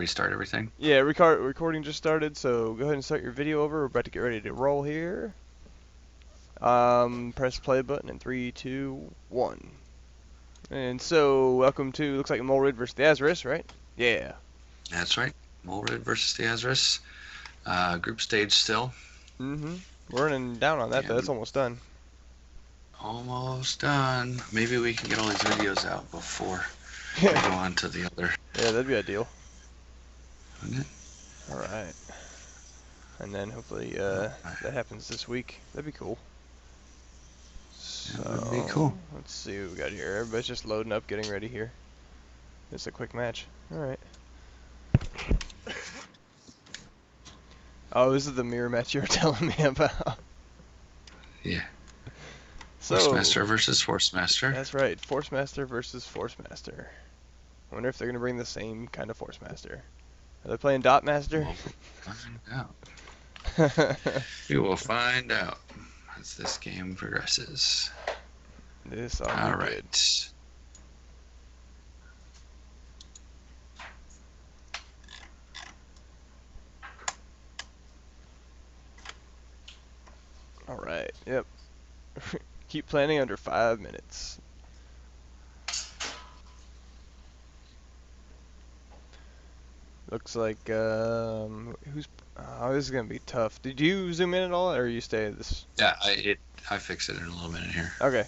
restart everything? Yeah, recording just started, so go ahead and start your video over. We're about to get ready to roll here. Press play button in 3, 2, 1. And so, welcome to, looks like Molrid versus Theasaris, right? Yeah. That's right. Molrid versus Theasaris. Group stage still. Mm-hmm. We're running down on that, though. That's And almost done. almost done. Maybe we can get all these videos out before we go Yeah, on to the other. that'd be ideal. Wouldn't it? Alright. And then hopefully Alright. that happens this week. That'd be cool. That would be So, cool. let's see what we got here. Everybody's just loading up, getting ready here. It's a quick match. Alright. Oh, this is the mirror match you were telling me about. Yeah. So, Force Master versus Force Master. that's right. Force Master versus Force Master. I wonder if they're going to bring the same kind of Force Master. Are they playing Dot Master? We'll find out. We will find out as this game progresses. This all All good. right. Alright, yep. Keep planning under 5 minutes. Looks like, who's, this is gonna be tough. Did you zoom in at all, or you stay at this? Yeah, I fix it in a little minute here. Okay.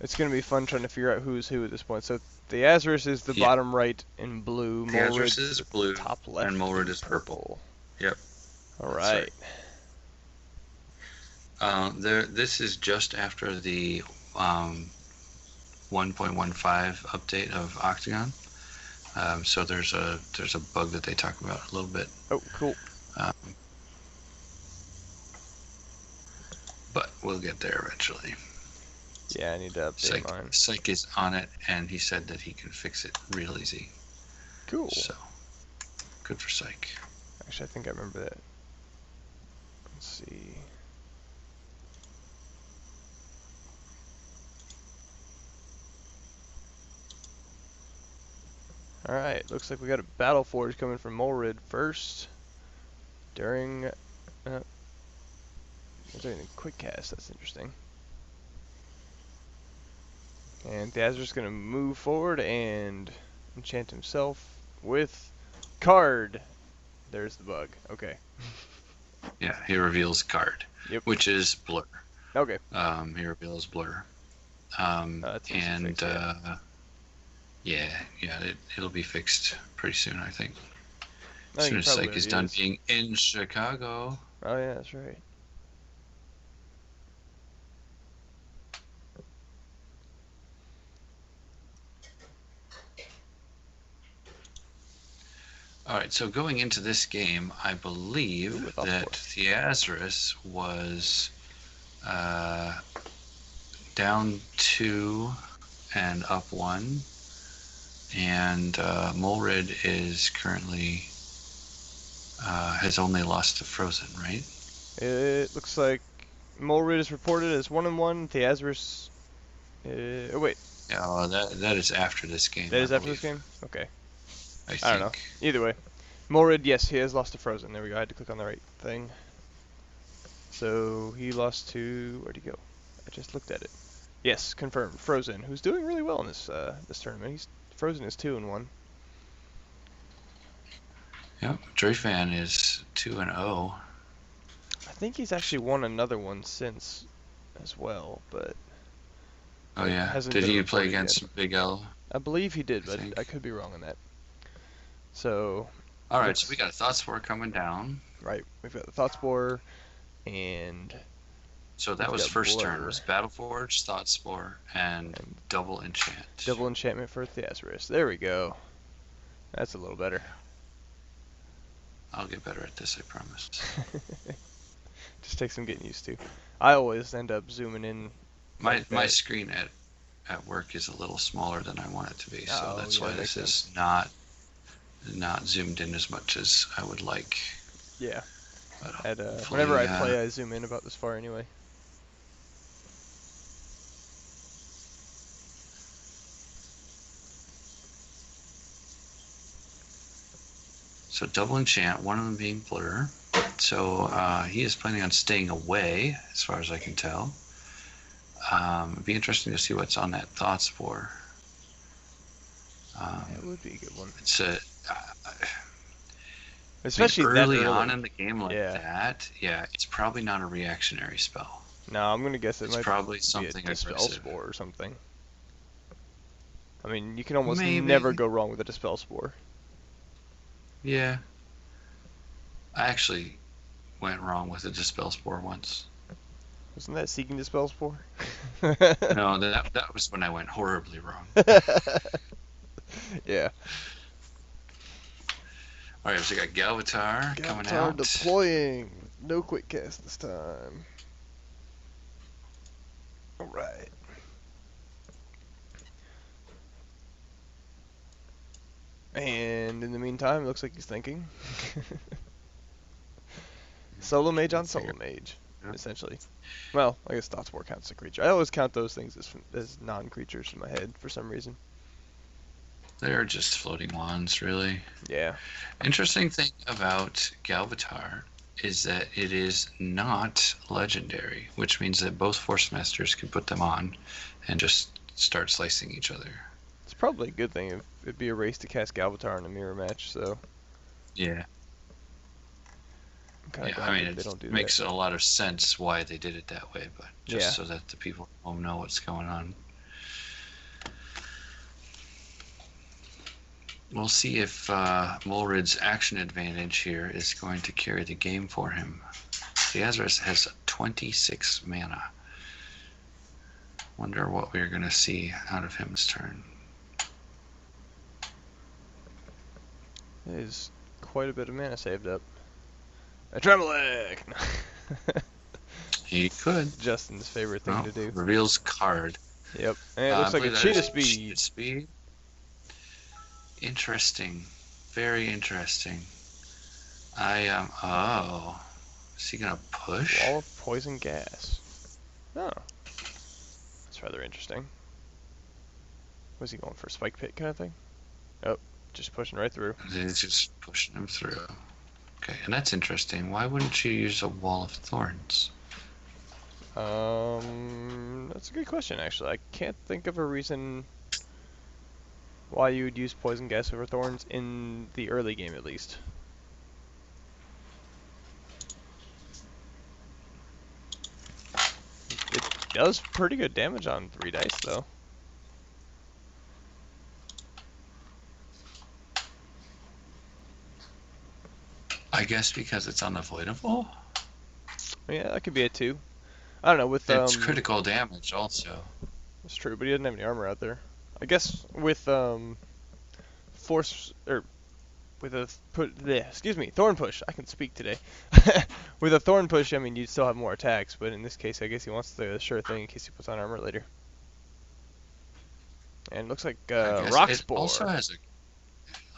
It's gonna be fun trying to figure out who's who at this point. So, Theasaris is the Yeah. bottom right in blue. Theasaris Molrid is blue, top left and Molrid in is purple. Yep. Alright. This is just after the 1.15 update of Octagon. So there's a bug that they talk about a little bit. Oh, cool. But we'll get there eventually. Yeah, I need to update mine. Psych is on it, and he said that he can fix it real easy. Cool. So, good for Psych. Actually, I think I remember that. Let's see. Alright, looks like we got a Battle Forge coming from Molrid first. During the quick cast, that's interesting. And Theasaris gonna move forward and enchant himself with card. There's the bug. Okay. Yeah, he reveals card, Yep. which is Blur. Okay. He reveals Blur. That's easy to And fix, it'll be fixed pretty soon, I think. I As think soon it as probably Psych is already done is. being in Chicago. Oh yeah, that's right. All right, so going into this game, I believe Ooh, that Theasaris was down 2 and up 1, and Molrid is currently has only lost to Frozen, right? It looks like Molrid is reported as 1-1. Theasaris. Oh wait, Yeah, that is after this game. that is I after this believe. game. Okay. I I don't know. think. Either way, Molrid, yes, he has lost to Frozen. There we go. I had to click on the right thing. So he lost to, where'd he go? I just looked at it. Yes, confirmed. Frozen, who's doing really well in this this tournament. Frozen is 2-1. Yep, Dreyfan is 2-0. I think he's actually won another one since, as well, but Oh it yeah. hasn't Did been he play reported against yet. Big L? I believe he did, I but think. I could be wrong on that. So, All right, so we got a Thought Spore coming down. right, we've got the Thought Spore, and So that we've was got first turn. It Blur. was Battle Forge, Thought Spore, and Double Enchant. Double Enchantment for Theasaris. There we go. That's a little better. I'll get better at this, I promise. Just takes some getting used to. I always end up zooming in. My like that. screen at work is a little smaller than I want it to be, so Oh, that's yeah, why that this makes is not zoomed in as much as I would like. Yeah. But Whenever I play, I zoom in about this far anyway. So double enchant, one of them being blur. So he is planning on staying away, as far as I can tell. It'd be interesting to see what's on that Thought Spore. That would be a good one. It's a Especially early that on in the game like yeah. that. Yeah, it's probably not a reactionary spell. No, I'm gonna guess it It's might probably be something a Dispel aggressive. Spore or something. I mean, you can almost Maybe. never go wrong with a Dispel Spore. Yeah. I actually went wrong with a Dispel Spore once. Wasn't that Seeking Dispel Spore? No, that was when I went horribly wrong. Yeah. Alright, so we got Galvatar coming out. Deploying. No quick cast this time. Alright. And in the meantime, it looks like he's thinking. Solo Mage on Solo Mage, essentially. Well, I guess Thought Spore counts as a creature. I always count those things as non-creatures in my head for some reason. They're just floating wands, really. Yeah. Interesting thing about Galvatar is that it is not legendary, which means that both Force Masters can put them on and just start slicing each other. It's probably a good thing if it'd be a race to cast Galvatar in a mirror match, so. Yeah. I'm Yeah, I mean, it makes a lot of sense why they did it that way, but just so that the people at home know what's going on. We'll see if Molrid's action advantage here is going to carry the game for him. Theasaris has 26 mana. Wonder what we're going to see out of him this turn. There's quite a bit of mana saved up. A Tremelic! He could. Justin's favorite thing to do. Reveals card. Yep. And it looks like a cheetah speed. Cheetah speed. Interesting. Very interesting. Oh. Is he going to push? Wall of poison gas. Oh. That's rather interesting. Was he going for a spike pit kind of thing? Oh, just pushing right through. He's just pushing him through. Okay, and that's interesting. Why wouldn't you use a Wall of Thorns? That's a good question, actually. I can't think of a reason why you would use poison gas over thorns in the early game, at least. It does pretty good damage on 3 dice, though. I guess because it's unavoidable? Yeah, that could be it, too. I don't know, with it's critical damage, also. That's true, but he doesn't have any armor out there. I guess with force or with a thorn push. I can speak today. With a thorn push, I mean you'd still have more attacks, but in this case, I guess he wants the sure thing in case he puts on armor later. And it looks like rock spore. Also has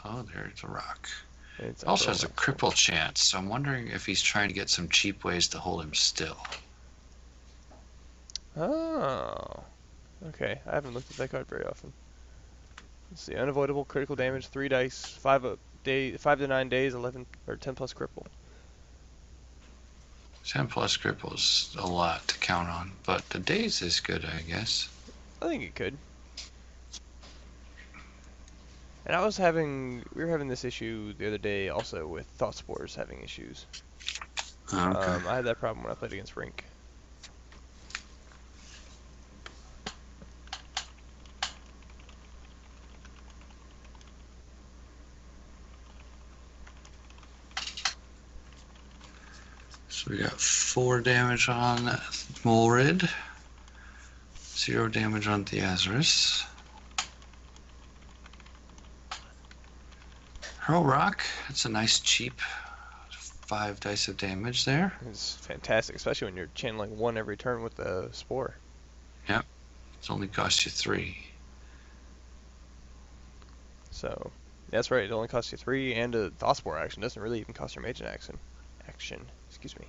there's a rock. It also has a cripple chance, so I'm wondering if he's trying to get some cheap ways to hold him still. Oh. Okay, I haven't looked at that card very often. Let's see, unavoidable critical damage, 3 dice, 5 to 9 days, 11 or 10 plus cripple. 10 plus cripple is a lot to count on, but the days is good, I guess. I think it could. And we were having this issue the other day also with Thought Spores having issues. Okay. I had that problem when I played against Rink. So we got 4 damage on Molrid, 0 damage on Theasaris. Hurl Rock, that's a nice cheap 5 dice of damage there. It's fantastic, especially when you're channeling 1 every turn with the Spore. Yep, it's only cost you 3. So, that's right, it only costs you 3, and a Thought Spore action doesn't really even cost your mage an action. Excuse me.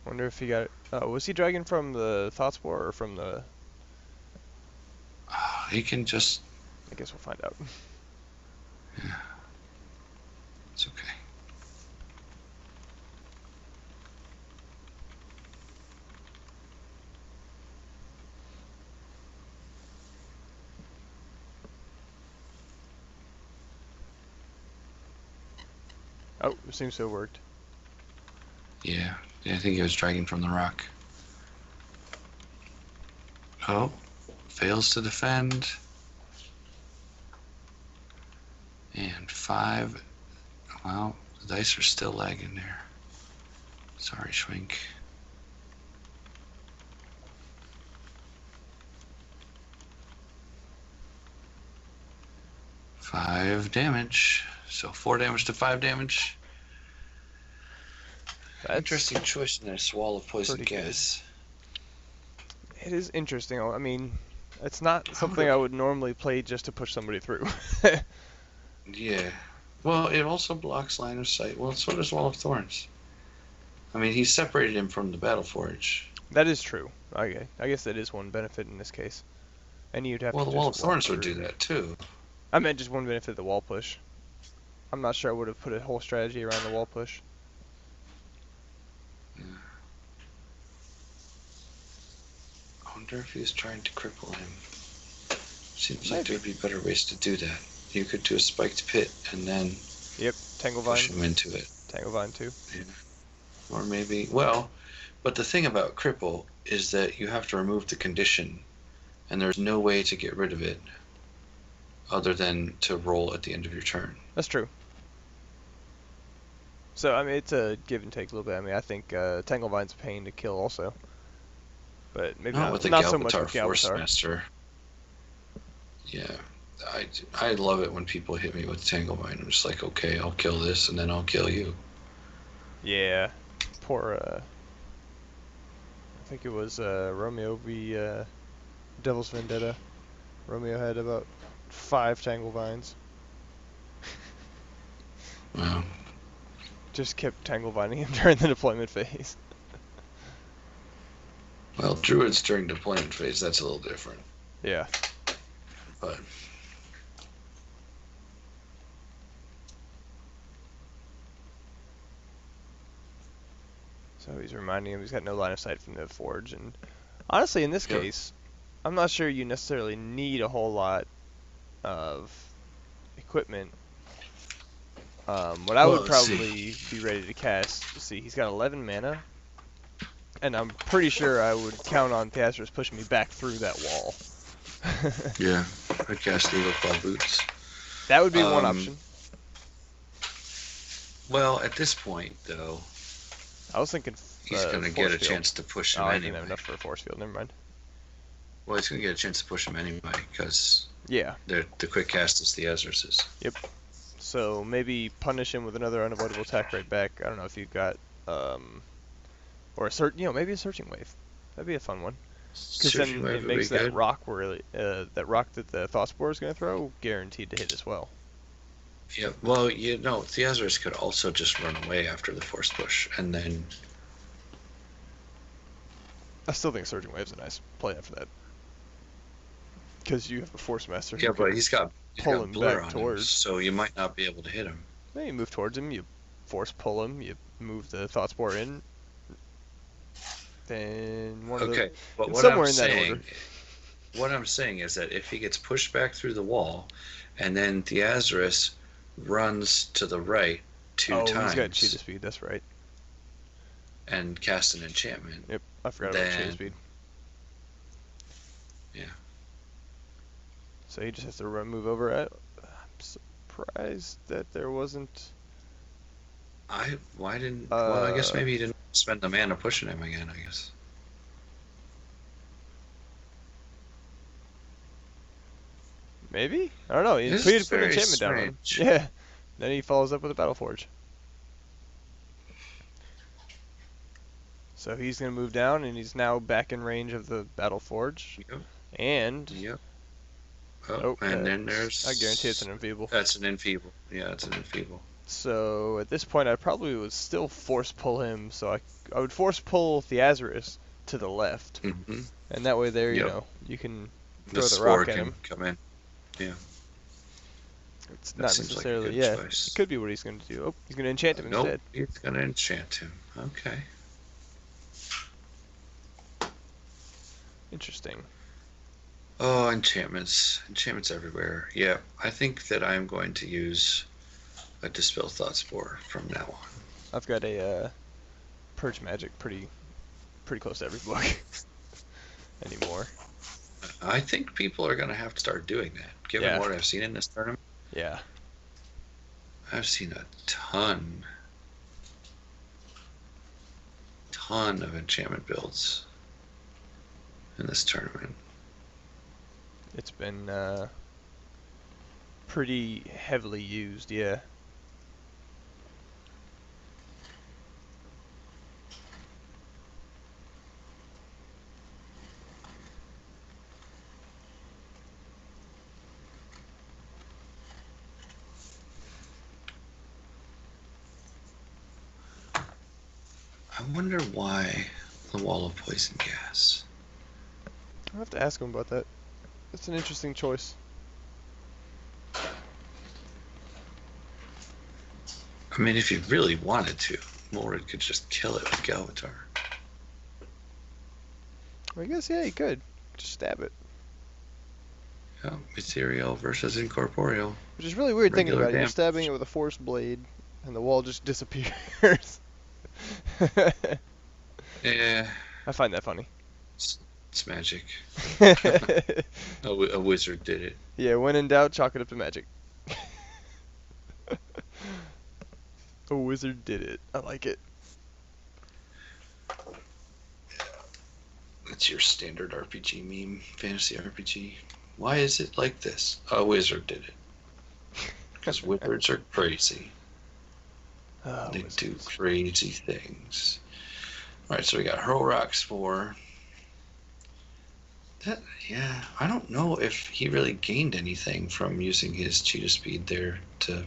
Wonder if he got it. Was he dragging from the Thoughtspore or from the... He can just... I guess we'll find out. Yeah. It's okay. Oh, it seems to have worked. Yeah, I think he was dragging from the rock. Oh, fails to defend. And 5. Well, the dice are still lagging there. Sorry, Schwink. Five damage. So 4 damage to 5 damage. That's interesting choice in this wall of poison gas. It is interesting. I mean, it's not something I would normally play just to push somebody through. Yeah. Well, it also blocks line of sight. Well, so does Wall of Thorns. I mean, he separated him from the Battle Forge. That is true. Okay, I guess that is one benefit in this case. And you'd have well, to the Wall of just Thorns walk would through. do that too. I meant just one benefit, the wall push. I'm not sure I would have put a whole strategy around the wall push. Yeah. I wonder if he was trying to cripple him. Seems like there'd be better ways to do that. You could do a spiked pit and then Tanglevine. push him into it. Tanglevine too. Yeah. Or maybe, well, but the thing about cripple is that you have to remove the condition, and there's no way to get rid of it other than to roll at the end of your turn. That's true. So, I mean, it's a give and take a little bit. I mean, I think Tanglevine's a pain to kill also. But maybe not with the so much with Galbatar Force Galbatar. Master. Yeah, I love it when people hit me with Tanglevine. I'm just like, okay, I'll kill this, and then I'll kill you. Yeah. Poor, I think it was Romeo v. Devil's Vendetta. Romeo had about 5 Tanglevines. Wow. Just kept Tanglevining him during the deployment phase. Well, Druids during deployment phase, that's a little different. Yeah. But so he's reminding him he's got no line of sight from the forge, and honestly, in this case, I'm not sure you necessarily need a whole lot of equipment. What I would probably be ready to cast, see, he's got 11 mana, and I'm pretty sure I would count on Theasaris pushing me back through that wall. yeah, I'd cast Eagle Claw Boots. That would be one option. Well, at this point, though, I was thinking he's going to get a chance to push him I anyway. didn't have enough for a force field. Never mind. Well, he's going to get a chance to push him anyway, because yeah, the quick cast is Theasaris's. Yep. So maybe punish him with another unavoidable attack right back. I don't know if you've got, or maybe a searching wave. That'd be a fun one. Because then it makes that rock that rock that the Thoughtspore is going to throw guaranteed to hit as well. Yeah, well, Theasaris could also just run away after the force push, and then... I still think Surging Wave's a nice play after that. Because you have a Force Master. Yeah, but he's got Blur on him, so you might not be able to hit him. Then you move towards him, you Force pull him, you move the Thoughtspore in. Then what I'm saying is that if he gets pushed back through the wall, and then Theasaris runs to the right 2 times. Oh, he's got cheetah speed. That's right. And cast an enchantment. Yep, I forgot about cheetah speed. Yeah. So he just has to move over. I'm surprised that there wasn't. Why didn't? Well, I guess maybe he didn't spend the mana pushing him again. I guess. Maybe? I don't know. He put an enchantment down on him. Yeah. Then he follows up with a Battle Forge. So he's going to move down, and he's now back in range of the Battle Forge. Yep. And... Yep. Oh, and then there's... I guarantee it's an Enfeeble. That's an Enfeeble. Yeah, it's an Enfeeble. So at this point, I probably would still force pull him. So I would force pull Theasaris to the left, Mm-hmm. and that way there, Yep. you can The throw the spore rock at can him. come in. Yeah. It's That not seems like a necessarily, good yeah. It choice. could be what he's going to do. Oh, he's going to enchant him Nope. instead. It's gonna enchant him. Okay. Interesting. Oh, enchantments. Enchantments everywhere. Yeah. I think that I'm going to use a Dispel Thought Spore from now on. I've got a Purge Magic pretty close to every book anymore. I think people are going to have to start doing that. Given Yeah. what I've seen in this tournament, Yeah. I've seen a ton of enchantment builds in this tournament. It's been pretty heavily used, yeah. I wonder why the wall of poison gas. I'll have to ask him about that. That's an interesting choice. I mean, if you really wanted to, Molrid could just kill it with Galvatar. I guess, yeah, he could. Just stab it. Yeah, ethereal versus incorporeal. Which is really weird thinking Regular about it. You're damage. stabbing it with a force blade, and the wall just disappears. Yeah, I find that funny. it's magic. A wizard did it. Yeah, when in doubt, chalk it up to magic. A wizard did it. I like it. It's your standard RPG meme, fantasy RPG. Why is it like this? A wizard did it. Because wizards are crazy. Oh, They wizards. do crazy things. Alright, so we got Hurl Rock Spore. Yeah, I don't know if he really gained anything from using his cheetah speed there to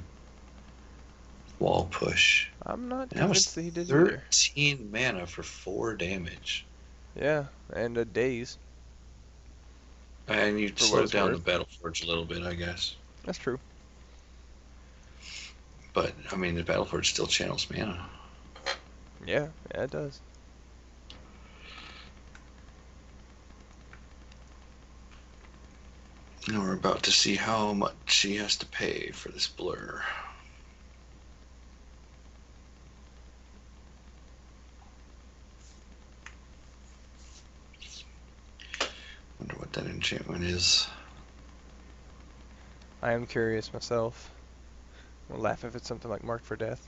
wall push. I'm not And that was convinced that he did either. 13 mana for 4 damage. Yeah, and a daze. And you For what slowed it's down the worth. Battle Forge a little bit, I guess. That's true. But, I mean, the Battle Forge still channels mana. Yeah, it does. And we're about to see how much she has to pay for this blur. Wonder what that enchantment is. I am curious myself. I'll laugh if it's something like Marked for Death.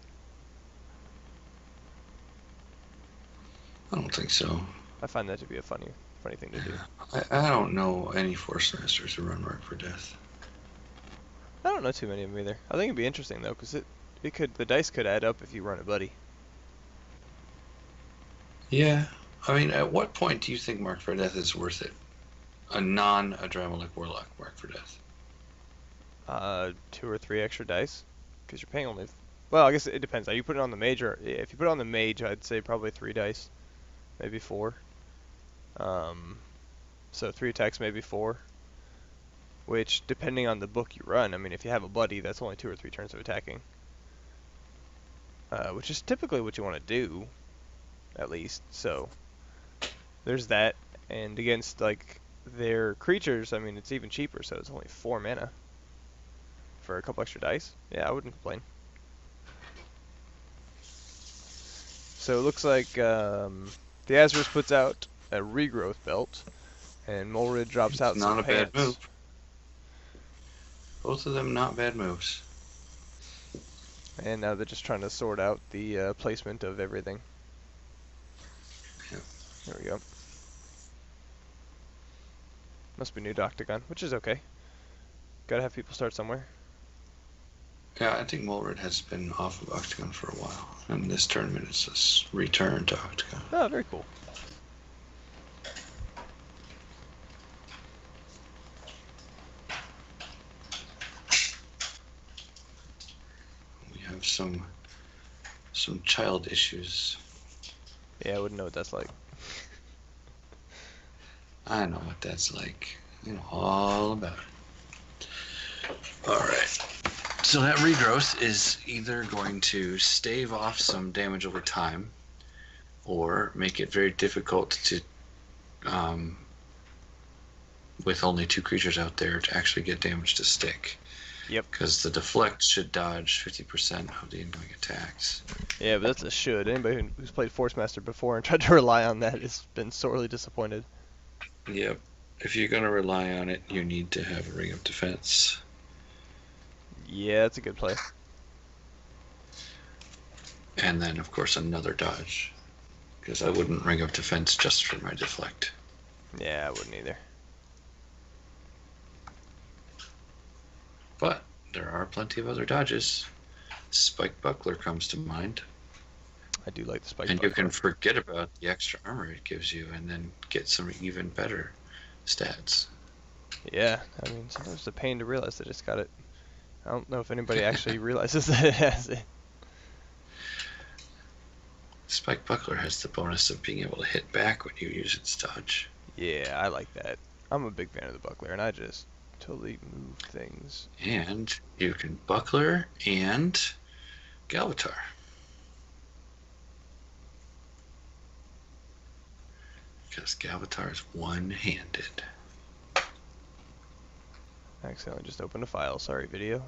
I don't think so. I find that to be a funny thing to do. I don't know any Force Masters who run Mark for Death. I don't know too many of them either. I think it'd be interesting though, because the dice could add up if you run a buddy. Yeah. I mean, at what point do you think Mark for Death is worth it? A non-Adramalic Warlock Mark for Death. 2 or 3 extra dice, because you're paying only. Well, I guess it depends. Are you put it on the mage, or if you put it on the mage, I'd say probably 3 dice, maybe 4. So 3 attacks, maybe 4. Which, depending on the book you run, I mean, if you have a buddy, that's only 2 or 3 turns of attacking. Which is typically what you want to do, at least. So there's that, and against like their creatures, I mean, it's even cheaper. So it's only 4 mana for a couple extra dice. Yeah, I wouldn't complain. So it looks like Theasaris puts out a regrowth belt, and Molrid drops out some Not a pants. bad move. Both of them not bad moves. And now they're just trying to sort out the placement of everything. Yeah. There we go. Must be new to Octagon, which is okay. Gotta have people start somewhere. Yeah, I think Molrid has been off of Octagon for a while, and this tournament is a return to Octagon. Oh, very cool. We have some child issues. Yeah, I wouldn't know what that's like. I know what that's like. You know all about it. Alright. So that regrowth is either going to stave off some damage over time, or make it very difficult to, with only 2 creatures out there, to actually get damage to stick. Yep. Because the deflect should dodge 50% of the incoming attacks. Yeah, but that's a should. Anybody who's played Force Master before and tried to rely on that has been sorely disappointed. Yep. If you're going to rely on it, you need to have a ring of defense. Yeah, that's a good play. And then, of course, another dodge. Because I wouldn't ring of defense just for my deflect. Yeah, I wouldn't either. But there are plenty of other dodges. Spike Buckler comes to mind. I do like the Spike And Buckler. you can forget about the extra armor it gives you and then get some even better stats. Yeah, I mean, sometimes it's a pain to realize that it's got it. I don't know if anybody actually realizes that it has it. Spike Buckler has the bonus of being able to hit back when you use its dodge. Yeah, I like that. I'm a big fan of the Buckler, and I just totally move things. And you can Buckler and Galvatar. Because Galvatar is one-handed. I accidentally just opened a file. Sorry, video.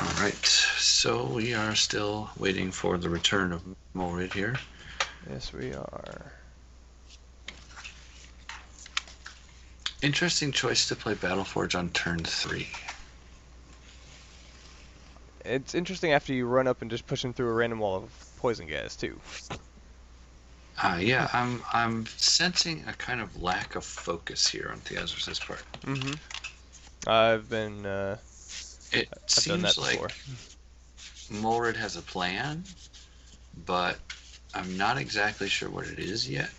Alright, so we are still waiting for the return of Molrid here. Yes, we are. Interesting choice to play Battleforge on turn 3. It's interesting after you run up and just push him through a random wall of poison gas, too. Yeah, I'm sensing a kind of lack of focus here on Theasaris' part. Mm-hmm. I've been, It I've done that seems like before. Molrid has a plan, but I'm not exactly sure what it is yet.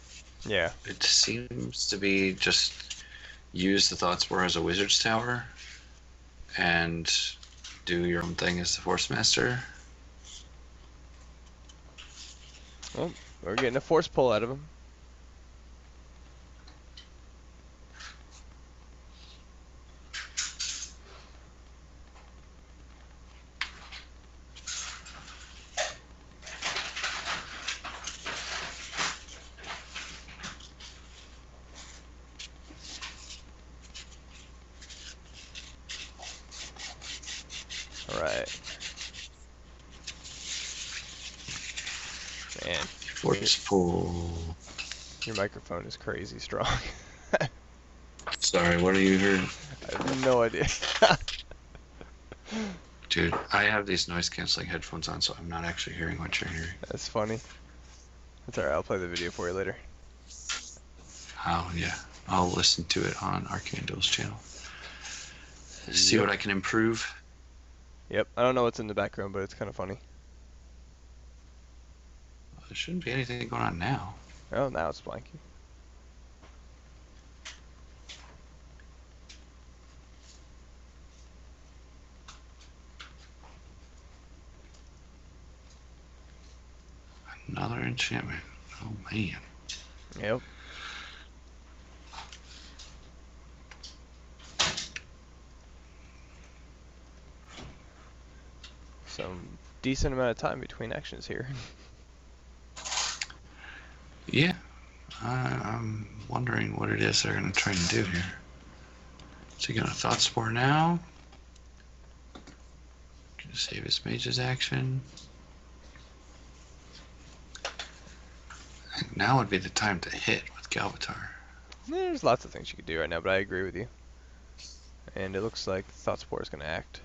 Yeah. It seems to be just use the Thoughtspore as a Wizard's Tower and do your own thing as the Force Master. Well, we're getting a force pull out of him. Alright. Man, Force pull. your microphone is crazy strong. Sorry, what are you hearing? I have no idea. Dude, I have these noise canceling headphones on, so I'm not actually hearing what you're hearing. That's funny. That's alright, I'll play the video for you later. Oh, yeah. I'll listen to it on Arcane channel. See what I can improve. Yep, I don't know what's in the background, but it's kind of funny. There shouldn't be anything going on now. Oh, now it's blanking. Another enchantment. Oh, man. Yep. Some decent amount of time between actions here. Yeah. I'm wondering what it is they're going to try and do here. Is he going to Thoughtspore now? Going to save his mage's action. I think now would be the time to hit with Galvatar. There's lots of things you could do right now, but I agree with you. And it looks like Thoughtspore is going to act.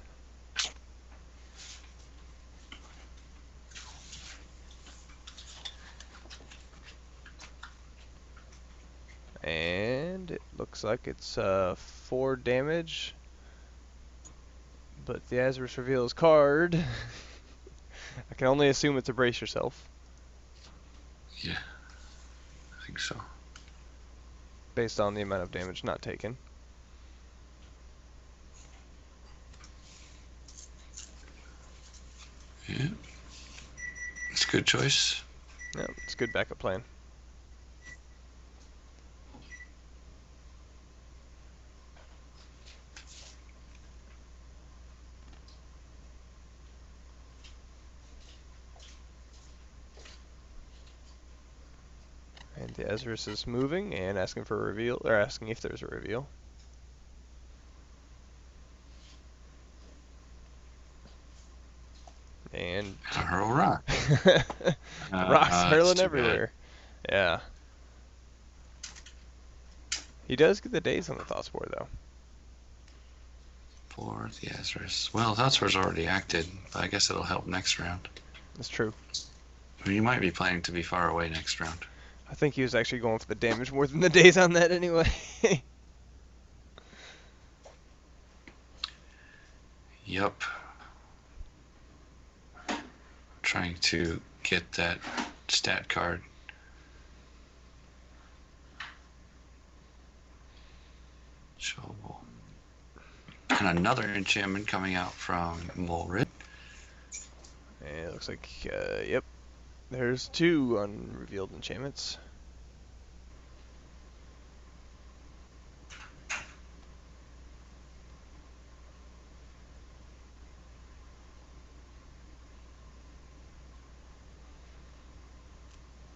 And it looks like it's 4 damage. But Theasaris reveals card. I can only assume it's a brace yourself. Yeah, I think so. based on the amount of damage not taken. Yeah, it's a good choice. Yeah, it's a good backup plan. And Thesaris is moving and asking for a reveal, or asking if there's a reveal. And Hurl rock. rocks That's hurling too bad. everywhere. Yeah. He does get the daze on the Thought Spore, though. For Theasaris. Well, Thesaris already acted, but I guess it'll help next round. That's true. I mean, you might be planning to be far away next round. I think he was actually going for the damage more than the daze on that anyway. Yup. Trying to get that stat card. Shovel. And another enchantment coming out from Molrid. And it looks like, yep. There's 2 unrevealed enchantments.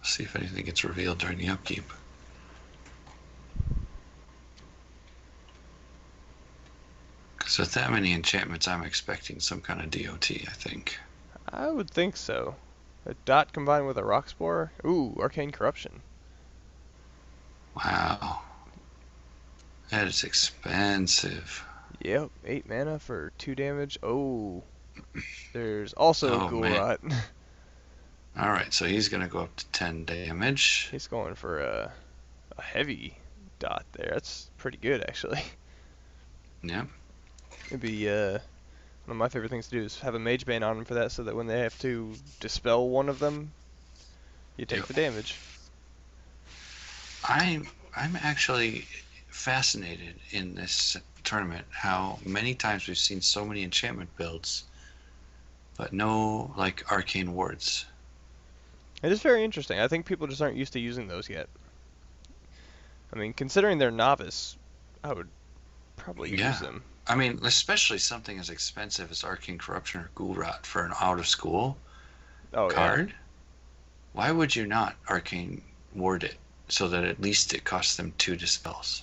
See if anything gets revealed during the upkeep. Because with that many enchantments, I'm expecting some kind of DOT, I think. I would think so. A dot combined with a rock spore? Ooh, Arcane Corruption. Wow. That is expensive. Yep, 8 mana for 2 damage. Oh, there's also a Oh, Ghoul man. Rot. Alright, so he's going to go up to 10 damage. He's going for a heavy dot there. That's pretty good, actually. Yep. It'd be one of my favorite things to do is have a Mage Bane on them for that, so that when they have to dispel one of them, you take Yep. the damage. I'm actually fascinated in this tournament how many times we've seen so many enchantment builds, but no like arcane wards. It is very interesting. I think people just aren't used to using those yet. I mean, considering they're novice, I would probably Yeah. use them. I mean, especially something as expensive as Arcane Corruption or Ghoul Rot for an out of school card. Yeah. Why would you not Arcane Ward it so that at least it costs them 2 dispels?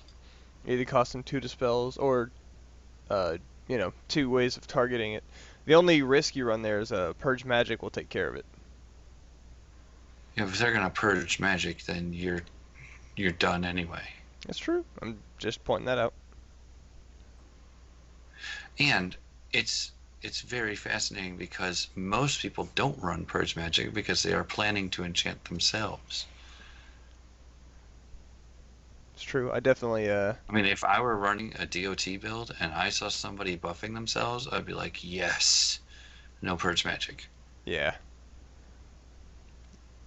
Either cost them 2 dispels or, 2 ways of targeting it. The only risk you run there is Purge Magic will take care of it. Yeah, if they're gonna purge magic, then you're done anyway. That's true. I'm just pointing that out. And it's very fascinating because most people don't run purge magic because they are planning to enchant themselves. It's true. I definitely, I mean, if I were running a DOT build and I saw somebody buffing themselves, I'd be like, yes, no purge magic. yeah.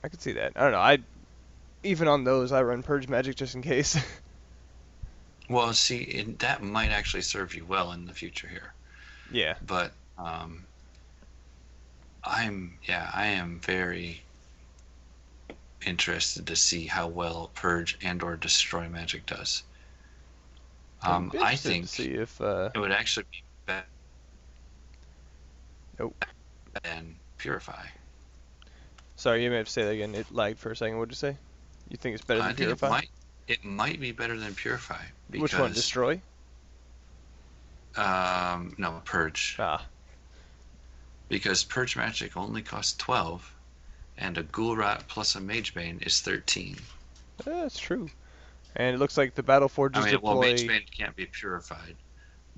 I could see that. I don't know. Even on those, I run Purge Magic just in case. Well, see, that might actually serve you well in the future here. Yeah. But I am very interested to see how well purge and or destroy magic does. I'm I interested think to see if, it would actually be better oh, than purify. sorry, you may have to say that again. It lagged for a second. What'd you say? You think it's better I than think Purify? it might be better than purify because Which one? Destroy? no, purge. Ah, Because purge magic only costs 12 and a ghoul rot plus a mage bane is 13. that's true. And it looks like the Battle Forges I mean, well, deploy. mage bane can't be purified,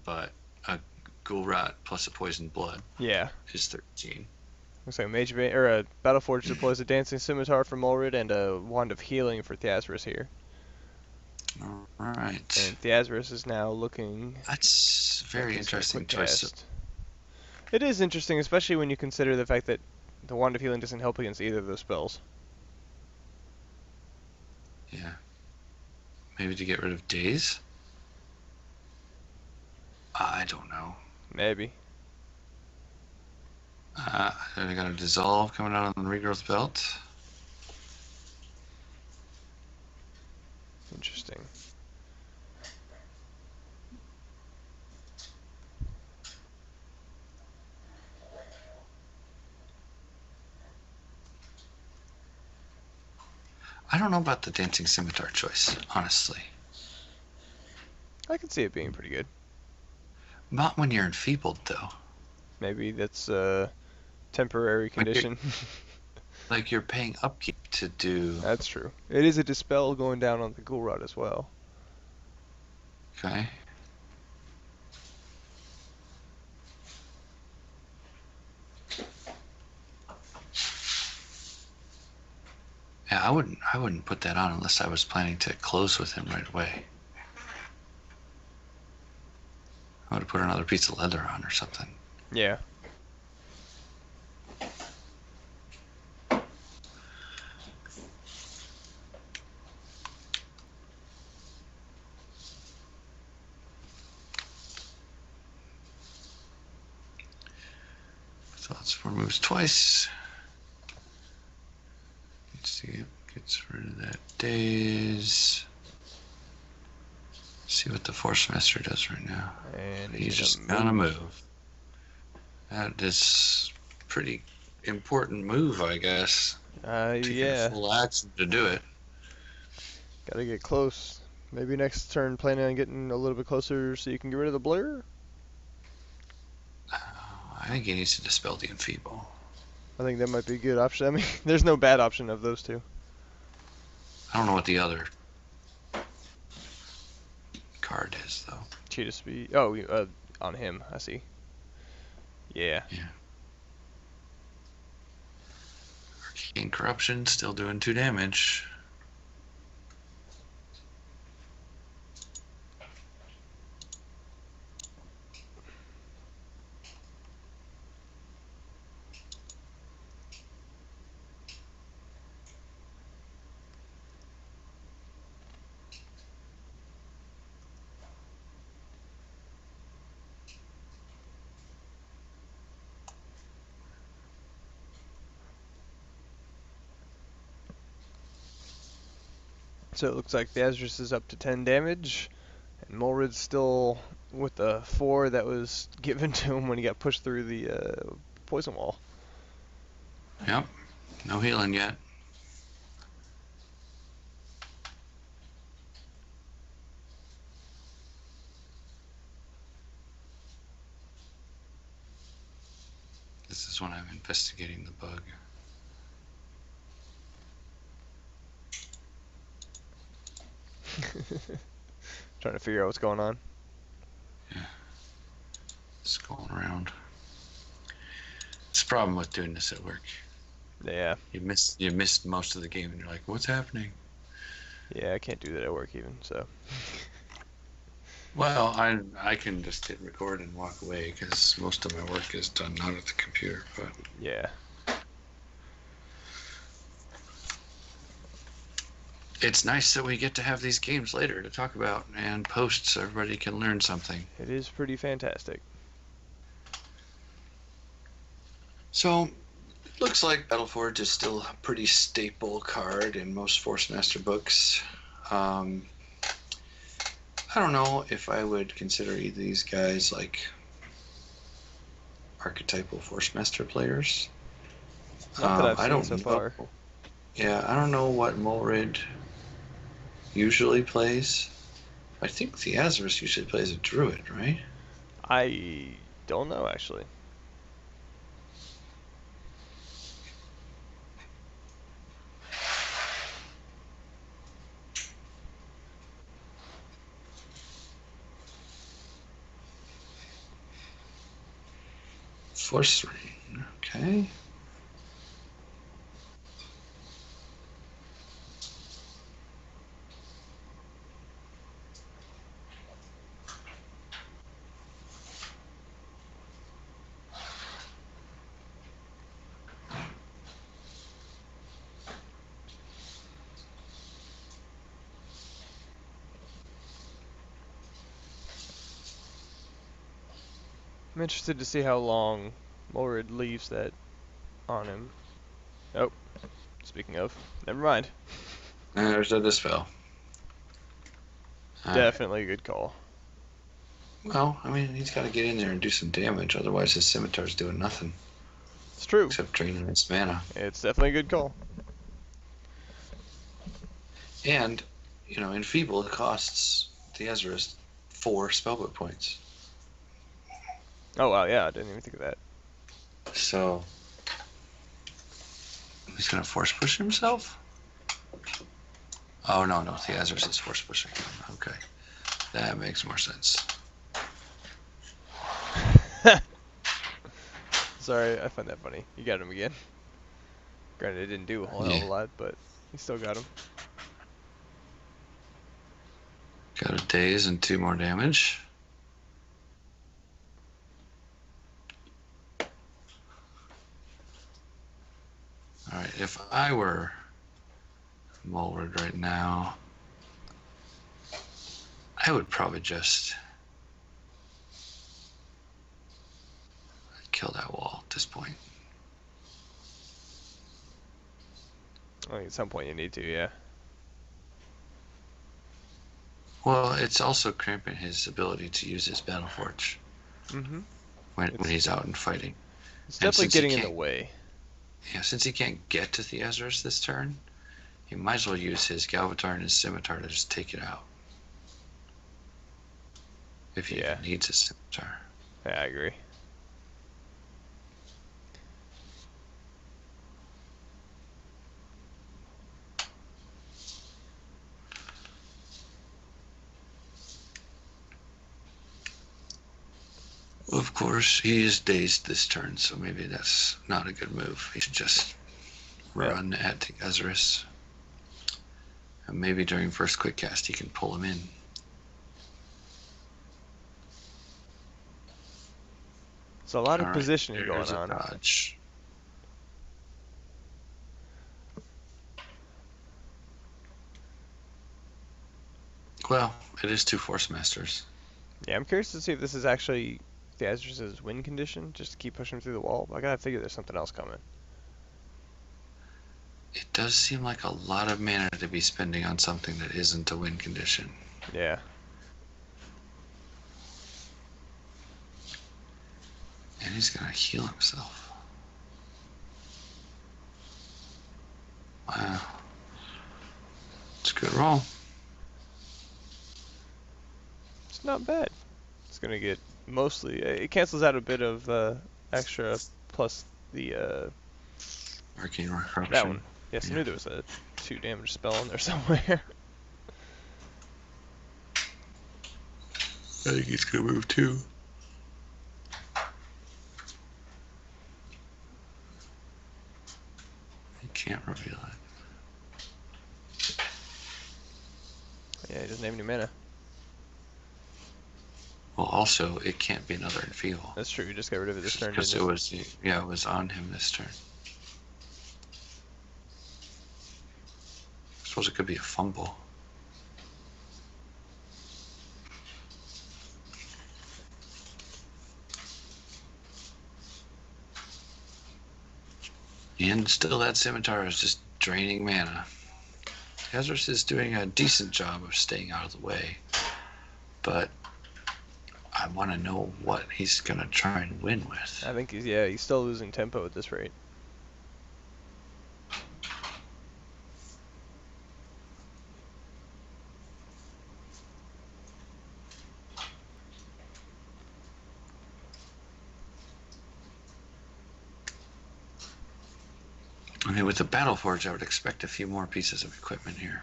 but a ghoul rot plus a poison blood Yeah. is 13. Looks like a Battle Forge deploys a Dancing Scimitar for Molrid and a Wand of Healing for Thesaris here. All right. And Thesaris is now looking. That's very like it's got a interesting quick choice. cast. It is interesting, especially when you consider the fact that the Wand of Healing doesn't help against either of those spells. Yeah. Maybe to get rid of days? I don't know. Maybe. I got a dissolve coming out on the regrowth belt. Interesting. I don't know about the dancing scimitar choice, honestly. I can see it being pretty good. Not when you're enfeebled, though. Maybe that's a temporary When you're, condition. like you're paying upkeep to do. That's true. It is a dispel going down on the ghoul rod as well. Okay. Yeah, I wouldn't put that on unless I was planning to close with him right away. I would have put another piece of leather on or something. Yeah. So that's 4 moves twice. Let's see, it gets rid of that days. See what the Force Master does right now. And He's just gonna move. That is pretty important move, I guess. Taking yeah. a full action to do it. Gotta get close. Maybe next turn planning on getting a little bit closer so you can get rid of the blur? I think he needs to dispel the enfeeble. I think that might be a good option. I mean, there's no bad option of those two. I don't know what the other card is, though. Cheetah speed. Oh, on him. I see. Yeah. Yeah. Arcane Corruption, still doing 2 damage. So it looks like Theasaris is up to 10 damage, and Molrid's still with the 4 that was given to him when he got pushed through the poison wall. Yep. No healing yet. This is when I'm investigating the bug. Trying to figure out what's going on. Yeah. It's going around. It's a problem with doing this at work. Yeah. You missed most of the game and you're like, what's happening? Yeah, I can't do that at work even, so. Well, I can just hit record and walk away because most of my work is done not at the computer. But Yeah. it's nice that we get to have these games later to talk about and post so everybody can learn something. It is pretty fantastic. So, it looks like Battleforge is still a pretty staple card in most Force Master books. I don't know if I would consider either of these guys like archetypal Force Master players. Not that I've I seen don't so know. far. Yeah, I don't know what Molrid usually plays. I think Theasaris usually plays a druid, right? I don't know, actually. Force Ring, okay. I'm interested to see how long Molrid leaves that on him. Oh, speaking of, never mind. And there's a dispel. Alright. Definitely a good call. Well, I mean, he's got to get in there and do some damage, otherwise his scimitar's doing nothing. It's true. Except draining its mana. It's definitely a good call. And, you know, Enfeeble costs Theasaris 4 spellbook points. Oh wow, yeah, I didn't even think of that. So, he's going to force push himself? Oh, no, Theasaris is force pushing him. Okay. That makes more sense. Sorry, I find that funny. You got him again. Granted, it didn't do a whole hell of a lot, but you still got him. Got a daze and 2 more damage. Alright, if I were Molrid right now, I would probably just kill that wall at this point. I think at some point you need to, yeah. Well, it's also cramping his ability to use his Battle Forge when he's out and fighting. It's definitely getting in the way. Yeah, since he can't get to Theasaris this turn, he might as well use his Galvatar and his Scimitar to just take it out. If he even needs his Scimitar. Yeah, I agree. Of course, he is dazed this turn, so maybe that's not a good move. He should just run at Theasaris. And maybe during first quick cast he can pull him in. There's a lot of positioning going on. Dodge. Well, it is 2 Force Masters. Yeah, I'm curious to see if this is actually Theasaris' win condition, just to keep pushing him through the wall. I gotta figure there's something else coming. It does seem like a lot of mana to be spending on something that isn't a win condition. Yeah. And he's gonna heal himself. Wow. It's a good roll. It's not bad. It's gonna get mostly... It cancels out a bit of extra plus the... Arcane Corruption. That one. Yes, I knew there was a 2 damage spell in there somewhere. I think he's gonna move 2. He can't reveal it. Yeah, he doesn't have any mana. Well, also, it can't be another Enfeeble. That's true, you just got rid of it this turn, Because didn't it was on him this turn. I suppose it could be a fumble. And still that Scimitar is just draining mana. Theasaris is doing a decent job of staying out of the way. But I want to know what he's going to try and win with. I think he's still losing tempo at this rate. I mean, with the Battle Forge, I would expect a few more pieces of equipment here.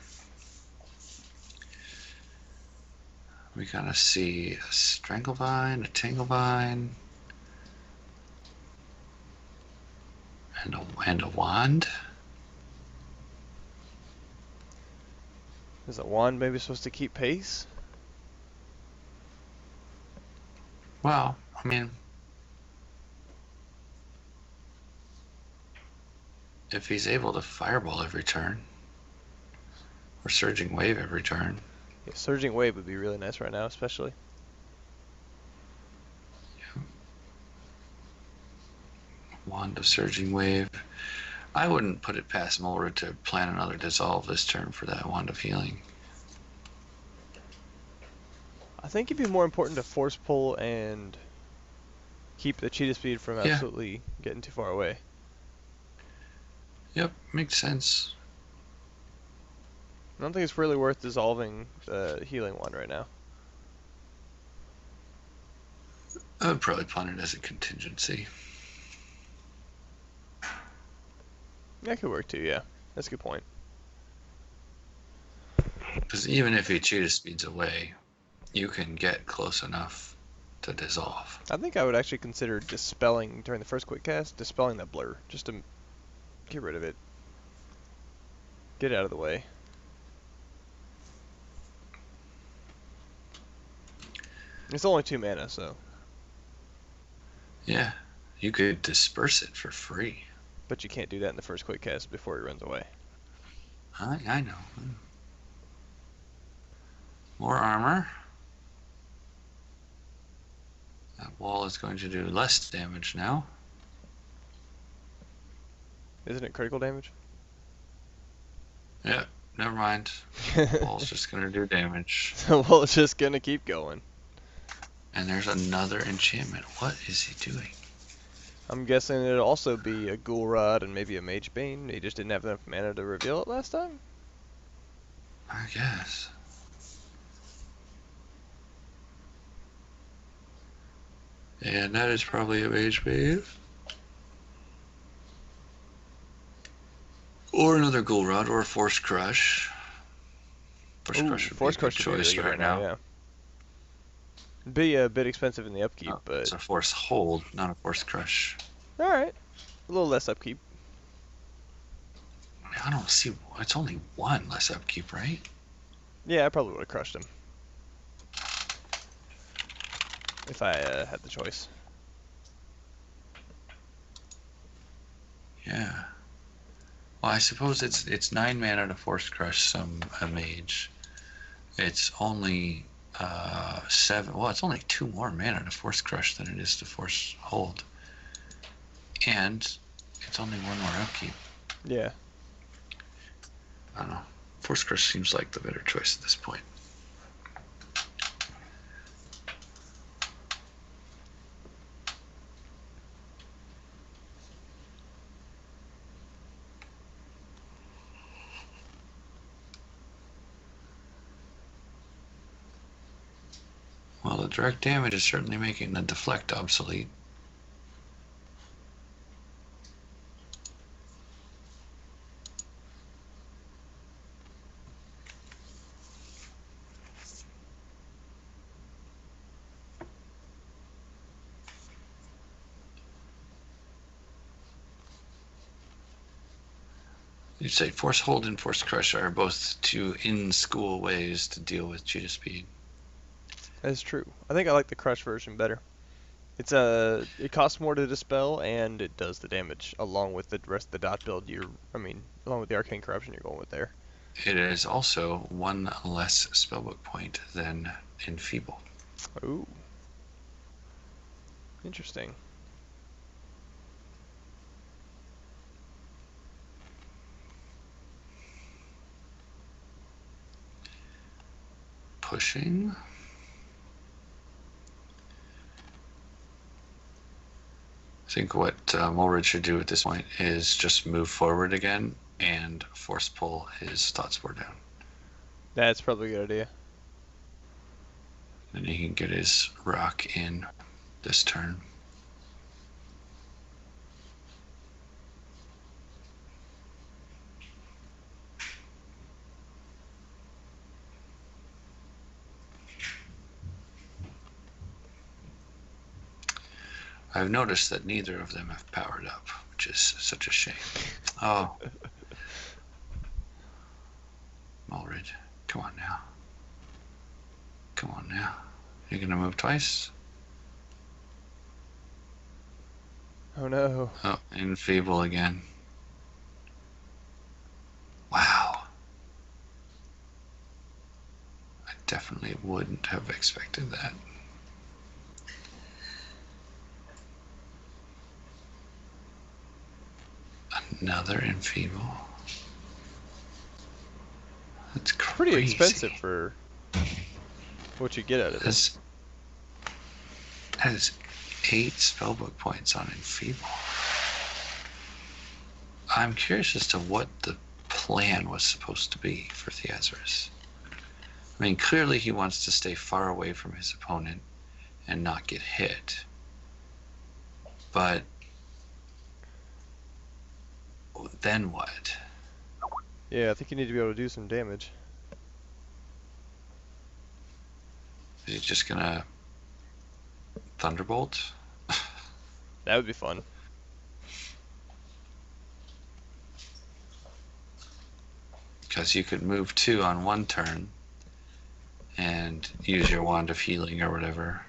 We gotta see a Stranglevine, a Tanglevine, and a wand. Is a wand maybe supposed to keep pace? Well, I mean, if he's able to fireball every turn, or surging wave every turn. Yeah, surging wave would be really nice right now, especially. Yeah. Wand of Surging Wave. I wouldn't put it past Molrid to plan another dissolve this turn for that Wand of Healing. I think it'd be more important to force pull and keep the cheetah speed from Yeah. absolutely getting too far away. Yep, makes sense. I don't think it's really worth dissolving the healing one right now. I would probably plan it as a contingency. That could work too, yeah. That's a good point. Because even if he cheetah speeds away, you can get close enough to dissolve. I think I would actually consider dispelling during the first quick cast, dispelling that blur, just to get rid of it. Get it out of the way. It's only 2 mana, so. Yeah, you could disperse it for free. But you can't do that in the first quick cast before he runs away. I know. More armor. That wall is going to do less damage now. Isn't it critical damage? Yeah, never mind. Wall's just going to do damage. Well, it's just gonna keep going. And there's another enchantment. What is he doing? I'm guessing it'll also be a Ghoul Rod and maybe a Mage Bane. He just didn't have enough mana to reveal it last time? I guess. And that is probably a Mage Bane. Or another Ghoul Rod, or a Force Crush. Force Crush would be really good right now, yeah. It'd be a bit expensive in the upkeep, but... It's a Force Hold, not a Force Crush. Alright. A little less upkeep. I don't see... It's only one less upkeep, right? Yeah, I probably would have crushed him. If I had the choice. Yeah. Well, I suppose it's 9 mana to Force Crush a mage. It's only 7. Well, it's only 2 more mana to Force Crush than it is to Force Hold. And it's only 1 more upkeep. Yeah. I don't know. Force Crush seems like the better choice at this point. Well, the direct damage is certainly making the deflect obsolete. You'd say Force Hold and Force Crush are both 2 in-school ways to deal with cheetah speed. That's true. I think I like the Crush version better. It's it costs more to dispel, and it does the damage along with the rest of the dot build. Along with the Arcane Corruption you're going with there. It is also 1 less spellbook point than Enfeeble. Ooh. Interesting. Pushing. I think what Molrid should do at this point is just move forward again and force pull his Thought Spore down. That's probably a good idea. Then he can get his rock in this turn. I've noticed that neither of them have powered up, which is such a shame. Oh. Molrid, come on now. Come on now. You're gonna move twice? Oh no. Oh, Enfeeble again. Wow. I definitely wouldn't have expected that. Another enfeeble. That's crazy. Pretty expensive for what you get out of it. That is 8 spellbook points on enfeeble. I'm curious as to what the plan was supposed to be for Theasaris. I mean, clearly he wants to stay far away from his opponent and not get hit. But then what? Yeah, I think you need to be able to do some damage. Is he just gonna Thunderbolt? That would be fun. Because you could move 2 on one turn and use your Wand of Healing or whatever.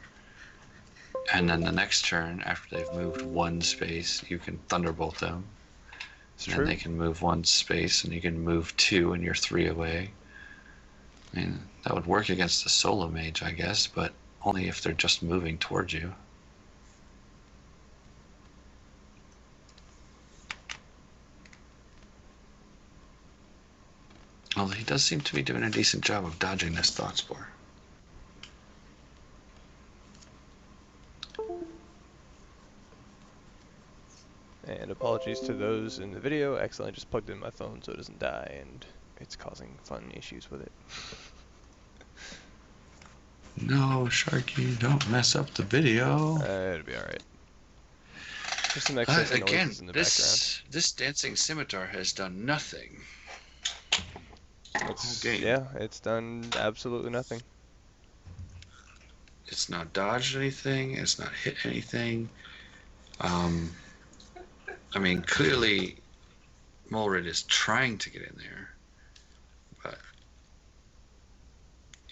And then the next turn, after they've moved 1 space, you can Thunderbolt them. It's and true. Then they can move 1 space, and you can move 2 and you're 3 away. I mean, that would work against the Solo Mage, I guess, but only if they're just moving towards you. Although he does seem to be doing a decent job of dodging this Thought Spore. And apologies to those in the video. I accidentally just plugged in my phone so it doesn't die, and it's causing fun issues with it. No, Sharky, don't mess up the video. It'll be alright. Just some excess Again, noises in the background. this dancing scimitar has done nothing. Yeah, it's done absolutely nothing. It's not dodged anything. It's not hit anything. I mean, clearly, Molrid is trying to get in there, but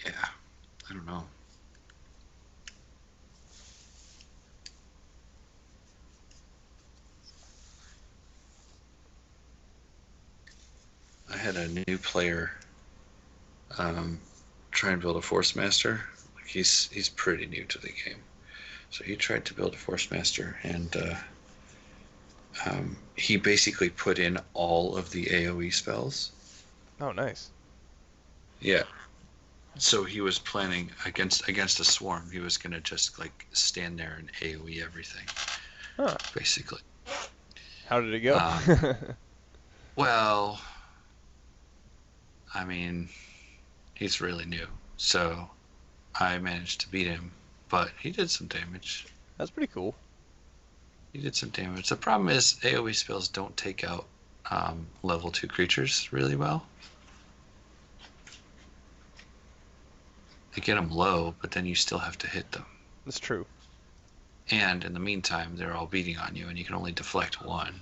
yeah, I don't know. I had a new player try and build a Force Master. Like he's pretty new to the game, so he tried to build a Force Master, and he basically put in all of the AoE spells. Oh, nice. Yeah. So he was planning against a swarm. He was gonna just like stand there and AoE everything. Huh. Basically. How did it go? Well, I mean, he's really new, so I managed to beat him, but he did some damage. That's pretty cool. He did some damage. The problem is AoE spells don't take out level 2 creatures really well. They get them low, but then you still have to hit them. That's true. And in the meantime, they're all beating on you, and you can only deflect 1.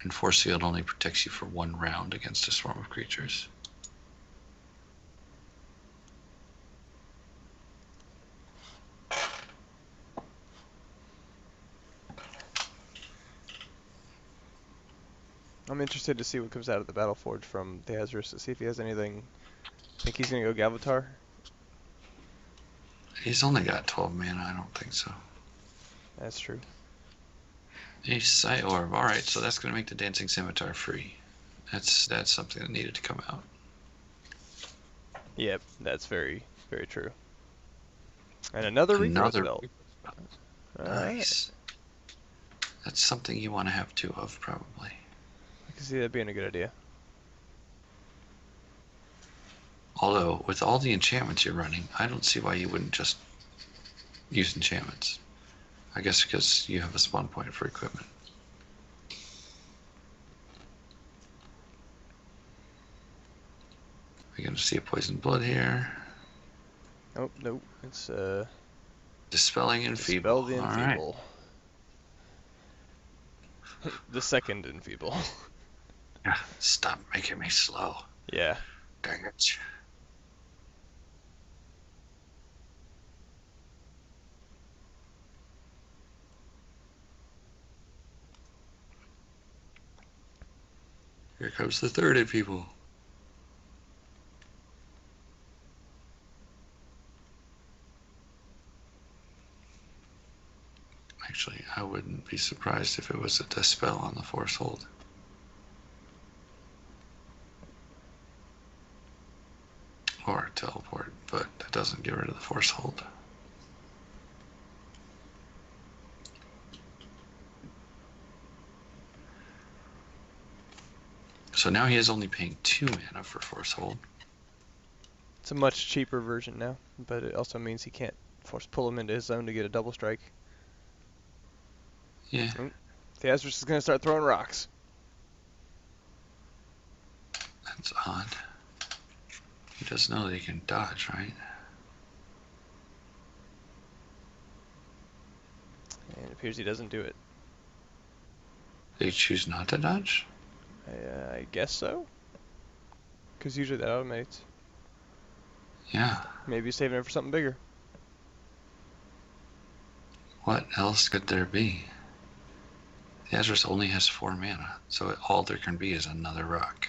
And Force Field only protects you for 1 round against a swarm of creatures. I'm interested to see what comes out of the Battleforge from Theasaris, to see if he has anything. Think he's gonna go Galvatar? He's only got 12 mana, I don't think so. That's true. A Sight Orb. Alright, so that's going to make the Dancing Scimitar free. That's something that needed to come out. Yep, that's very, very true. And another Reaper spell. Nice. That's something you want to have 2 of, probably. I can see that being a good idea. Although, with all the enchantments you're running, I don't see why you wouldn't just use enchantments. I guess because you have a spawn point for equipment. We're going to see a Poison Blood here. Oh, nope. It's, Dispelling Enfeeble. Dispel the Enfeeble. Right. The second Enfeeble. Yeah, stop making me slow. Yeah. Dang it. Here comes the third Enfeeble. actually. I wouldn't be surprised if it was a Dispel on the Force Hold. Or a Teleport, but that doesn't get rid of the Force Hold. So now he is only paying 2 mana for Force Hold. It's a much cheaper version now, but it also means he can't force pull him into his zone to get a double strike. Yeah. Theasaris is going to start throwing rocks. That's odd. He does know that he can dodge, right? And it appears he doesn't do it. They choose not to dodge? I guess so. Because usually that automates. Yeah. Maybe he's saving it for something bigger. What else could there be? Theasaris only has 4 mana, so all there can be is another rock.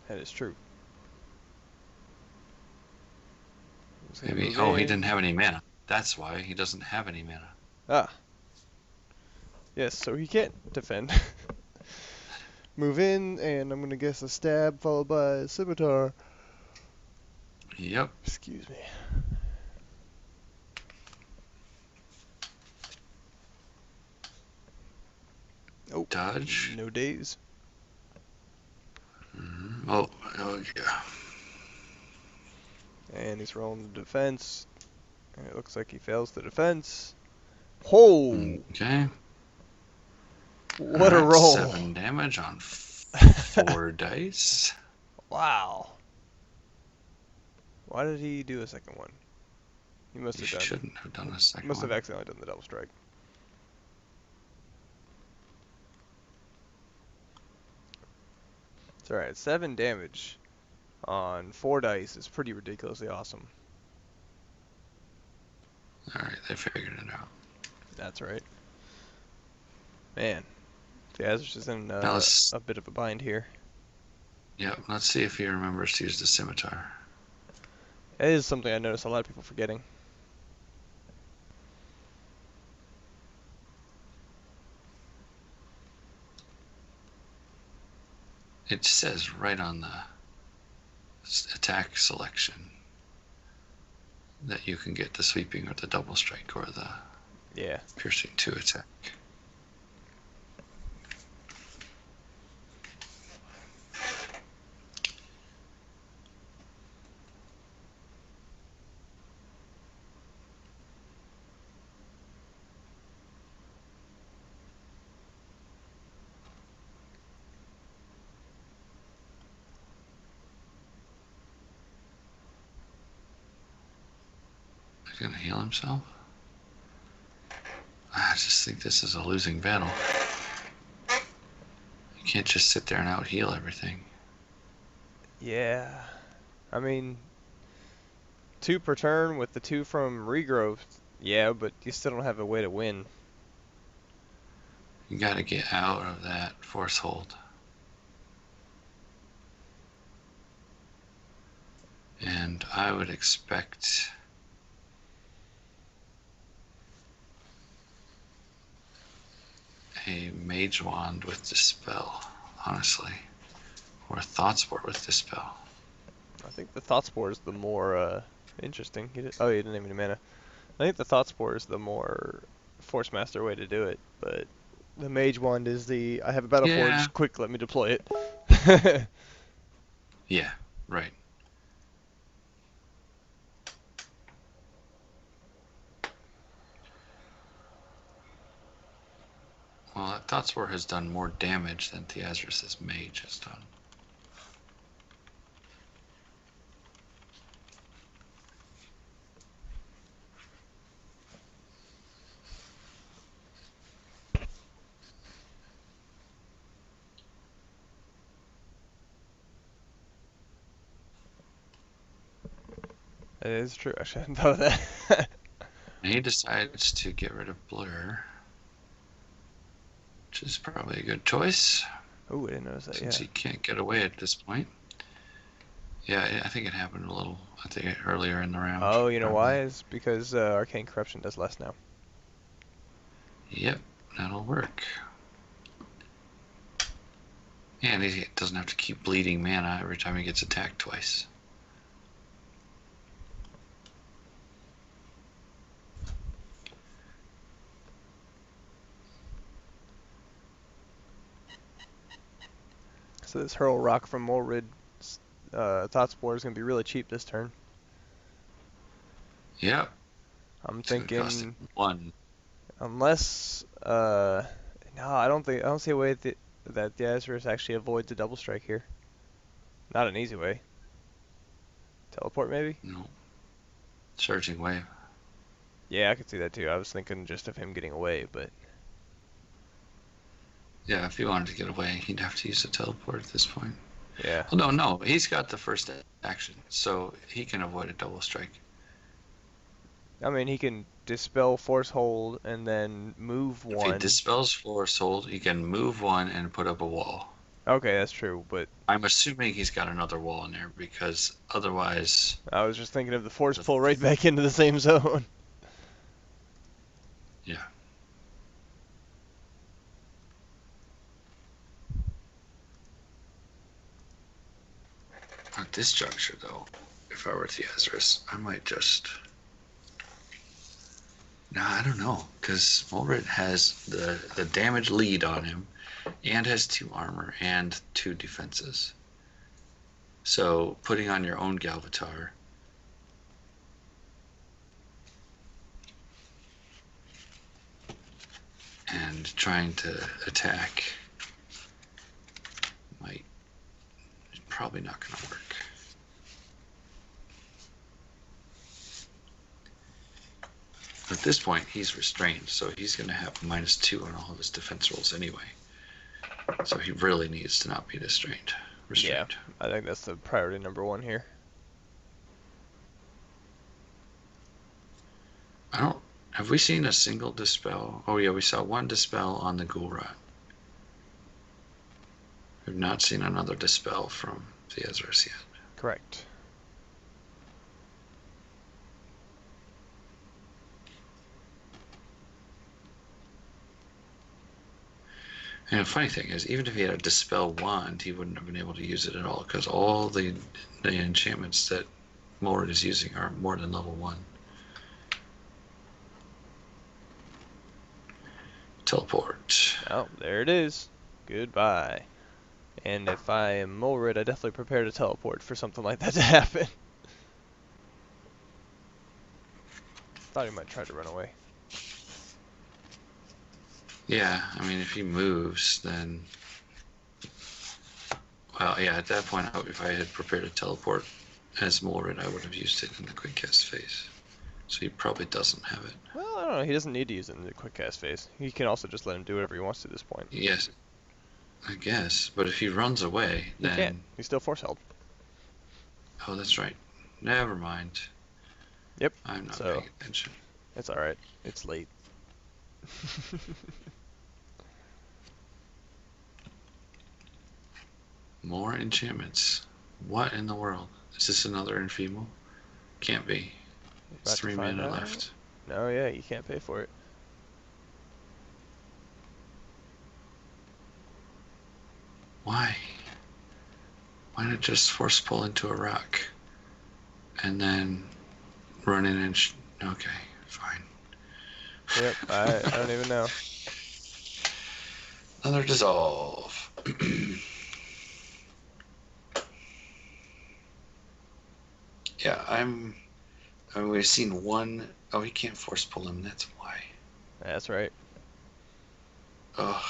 That is true. Maybe. Oh, he didn't have any mana. That's why he doesn't have any mana. Ah. Yes, so he can't defend. Move in, and I'm going to guess a stab followed by a scimitar. Yep. Excuse me. Oh, Dodge. no days. Oh, yeah. And he's rolling the defense. And it looks like he fails the defense. Oh! Okay. What a roll. 7 damage on 4 dice. Wow. Why did he do a second one? He must He have done. shouldn't have done a second Must have one. accidentally done the double strike. It's alright. 7 damage on 4 dice is pretty ridiculously awesome. Alright, they figured it out. That's right. Man. Theasaris is in Now let's, a bit of a bind here. yeah, let's see if he remembers to use the scimitar. That is something I notice a lot of people forgetting. It says right on the attack selection that you can get the sweeping or the double strike or the piercing 2 attack. He's gonna heal himself? I just think this is a losing battle. You can't just sit there and out heal everything. Yeah. I mean, 2 per turn with the 2 from regrowth. Yeah, but you still don't have a way to win. You gotta get out of that Force Hold. And I would expect a Mage Wand with Dispel, honestly. Or a Thought Sport with Dispel. I think the Thought Spore is the more interesting. He didn't have any mana. I think the Thought Spore is the more Force Master way to do it, but the Mage Wand is the I have a Battle Forge, quick, let me deploy it. Yeah, right. Well, that Thought Spore has done more damage than Theasaris' Mage has done. That is true, I should have thought of that. And he decides to get rid of Blur, which is probably a good choice. Oh, I didn't notice that, Since he can't get away at this point. Yeah, I think it happened a little. I think earlier in the round, Oh, you know probably. why? Is because Arcane Corruption does less now. Yep, that'll work. And he doesn't have to keep bleeding mana every time he gets attacked twice. So this Hurl Rock from Molrid Thought Spore is going to be really cheap this turn. Yep, I'm it's gonna cost him thinking, one. unless, no, I don't see a way that Theasaris actually avoids a double strike here. Not an easy way. Teleport maybe? No, surging wave. Yeah, I could see that too. I was thinking just of him getting away, but Yeah, if he wanted to get away, he'd have to use a teleport at this point. yeah. Well, no, he's got the first action, so he can avoid a double strike. I mean, he can dispel Force Hold and then move If he one. dispels Force Hold, he can move one and put up a wall. Okay, that's true, but I'm assuming he's got another wall in there because otherwise, I was just thinking of the Force Pull right back into the same zone. yeah. At this juncture, though, if I were Theasaris, I might just. Nah, I don't know, because Molrid has the damage lead on him, and has 2 armor and 2 defenses. So putting on your own Galvatar and trying to attack might probably not going to work. At this point, he's restrained, so he's going to have -2 on all of his defense rolls anyway. So he really needs to not be restrained. Yeah, I think that's the priority number one here. I don't. Have we seen a single dispel? Oh yeah, we saw 1 dispel on the Ghoul-Rot. We've not seen another dispel from Theasaris yet. Correct. And the funny thing is, even if he had a dispel wand, he wouldn't have been able to use it at all because all the enchantments that Molrid is using are more than level 1. Teleport. Oh, there it is. Goodbye. And if I am Molrid, I definitely prepare to teleport for something like that to happen. Thought he might try to run away. Yeah, I mean, if he moves, then. Well, yeah, at that point, if I had prepared to teleport as Molrid, I would have used it in the quick cast phase. So he probably doesn't have it. Well, I don't know. He doesn't need to use it in the quick cast phase. He can also just let him do whatever he wants to this point. Yes, I guess. But if he runs away, He then. can't. He's still force held. Oh, that's right. Never mind. Yep. I'm not So paying attention. it's all right. It's late. More enchantments. What in the world? Is this another Infimo? Can't be. It's About to 3 find mana out. left. No, yeah, you can't pay for it. Why? Why not just force pull into a rock? And then run in and... okay, fine. Yep, I don't even know. Another dissolve. Yeah, I mean, we've seen 1... Oh, he can't force pull him, that's why. That's right. Ugh,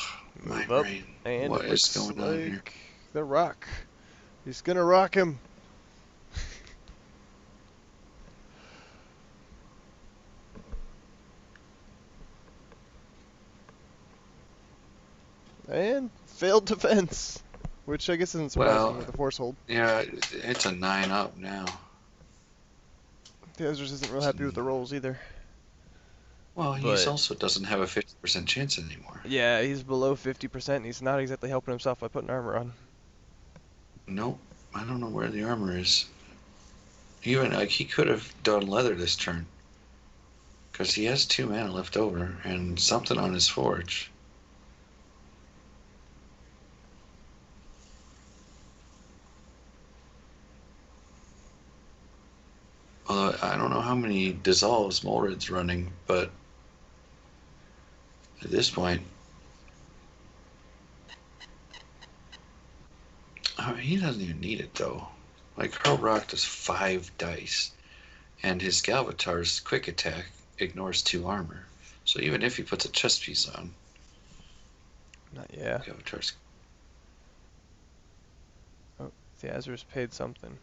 my Move up, brain. and What it is looks going on here? like the rock. He's gonna rock him. And failed defense, which I guess isn't surprising Well, with the force hold. yeah, it's a 9 up now. Theasaris isn't real happy with the rolls either. Well, he But also doesn't have a 50% chance anymore. yeah, he's below 50%, and he's not exactly helping himself by putting armor on. Nope. I don't know where the armor is. Even, like, he could have done leather this turn. Because he has 2 mana left over and something on his forge. Although I don't know how many dissolves Molrid's running, but at this point, he doesn't even need it though. Like, Hurl Rock does 5 dice, and his Galvatar's quick attack ignores 2 armor. So even if he puts a chest piece on, yeah. Galvatar's. Oh, Theasaris paid something.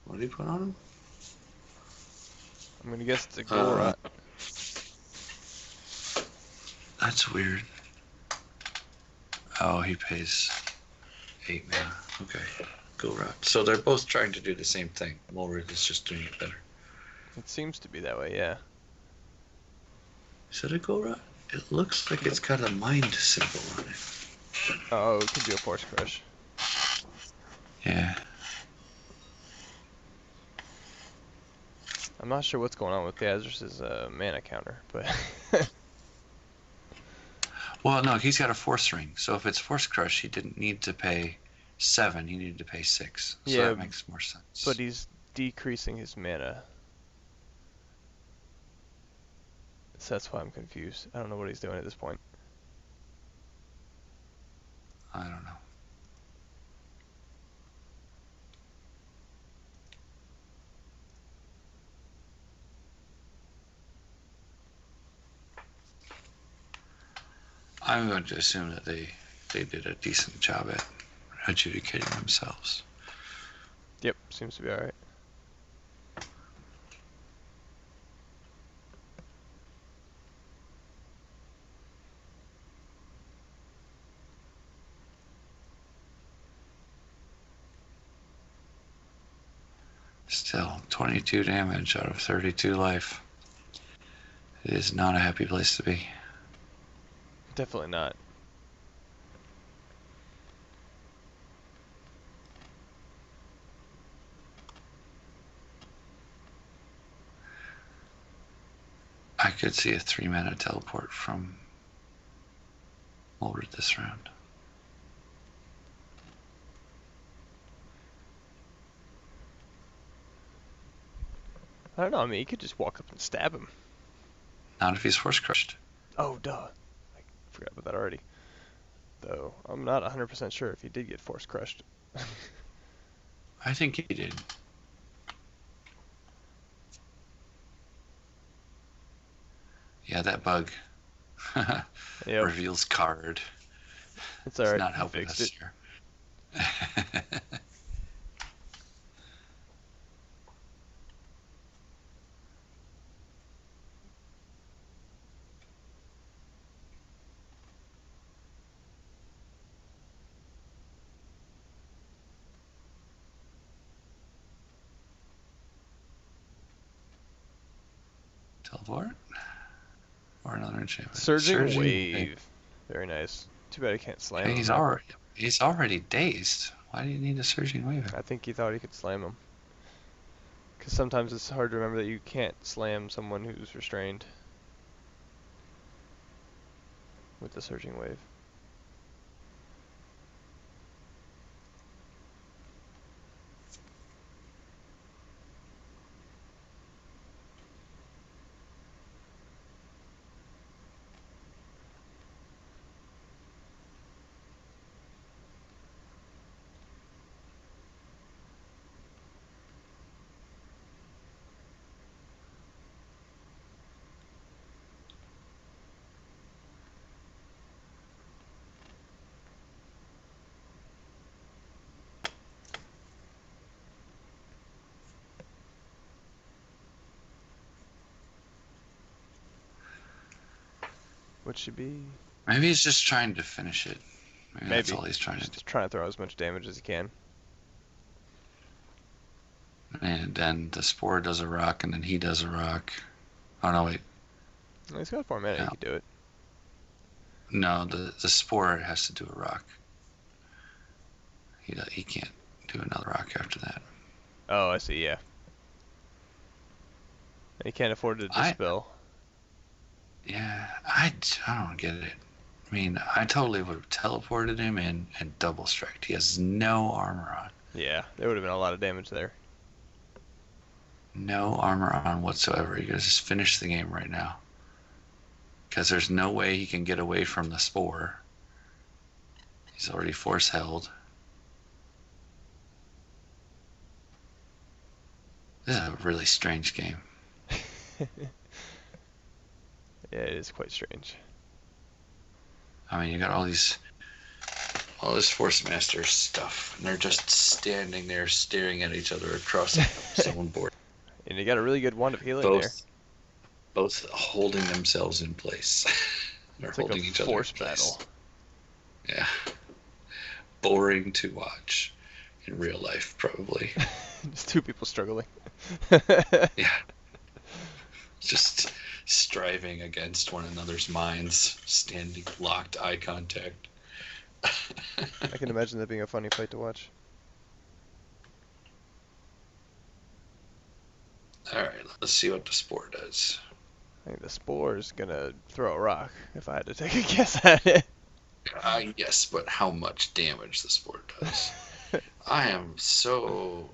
What did he put on him? I'm gonna guess it's a Golrot. That's weird. Oh, he pays 8 mana. Okay, Golrot. So they're both trying to do the same thing. Molrid is just doing it better. It seems to be that way, yeah. Is that a Golrot? It looks like it's got a mind symbol on it. Oh, it could be a Force Crush. Yeah. I'm not sure what's going on with Theasaris' mana counter, but... Well, no, he's got a Force Ring. So if it's Force Crush, he didn't need to pay 7. He needed to pay 6. So yeah, that makes more sense. But he's decreasing his mana. So that's why I'm confused. I don't know what he's doing at this point. I don't know. I'm going to assume that they did a decent job at adjudicating themselves. Yep, seems to be alright. Still, 22 damage out of 32 life. It is not a happy place to be. Definitely not. I could see a 3 mana teleport from Molrid this round. I don't know, I mean, you could just walk up and stab him. Not if he's Force Crushed. Oh, duh. I forgot about that already. Though, I'm not 100% sure if he did get Force Crushed. I think he did. Yeah, that bug Yep. reveals card. It's alright, not helping fixed us it. here. Teleport? Or another enchantment. Surging Wave. Very nice. Too bad I can't slam Okay, him. he's already dazed. Why do you need a Surging Wave? I think he thought he could slam him. Because sometimes it's hard to remember that you can't slam someone who's restrained with the Surging Wave. What should be? Maybe he's just trying to finish it. Maybe that's Maybe. all he's trying to do. Just trying to throw as much damage as he can. And then the Spore does a rock, and then he does a rock. Oh, no, wait. Well, he's got 4 mana, No. he could do it. No, the Spore has to do a rock. He can't do another rock after that. Oh, I see. Yeah. He can't afford to dispel. I don't get it. I mean, I totally would have teleported him in and double striked. He has no armor on. Yeah, there would have been a lot of damage there. No armor on whatsoever. You gotta just finish the game right now. Because there's no way he can get away from the spore. He's already force held. This is a really strange game. Yeah, it is quite strange. I mean, you got all this Force Master stuff, and they're just standing there staring at each other across the stone board. And you got a really good wand of healing there. Both holding themselves in place. They're it's holding like a each other force in place. battle. Yeah. Boring to watch in real life, probably. Just two people struggling. Yeah. Just striving against one another's minds, standing locked eye contact. I can imagine that being a funny fight to watch. Alright, let's see what the spore does. I think the spore is gonna throw a rock, if I had to take a guess at it. Yes, but how much damage the spore does. I am so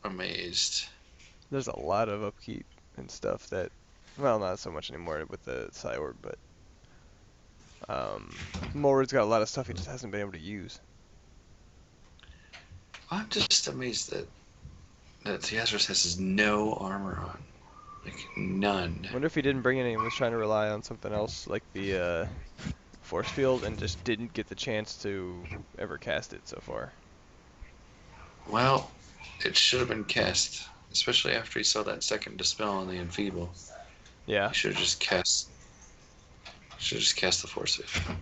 amazed. There's a lot of upkeep and stuff that, well, not so much anymore with the Psyorb, but Molrid's got a lot of stuff he just hasn't been able to use. I'm just amazed that Theasaris has no armor on. Like, none. I wonder if he didn't bring any and was trying to rely on something else, like the force field, and just didn't get the chance to ever cast it so far. Well, it should have been cast, especially after he saw that second dispel on the enfeeble. Yeah. He should have just cast the force field.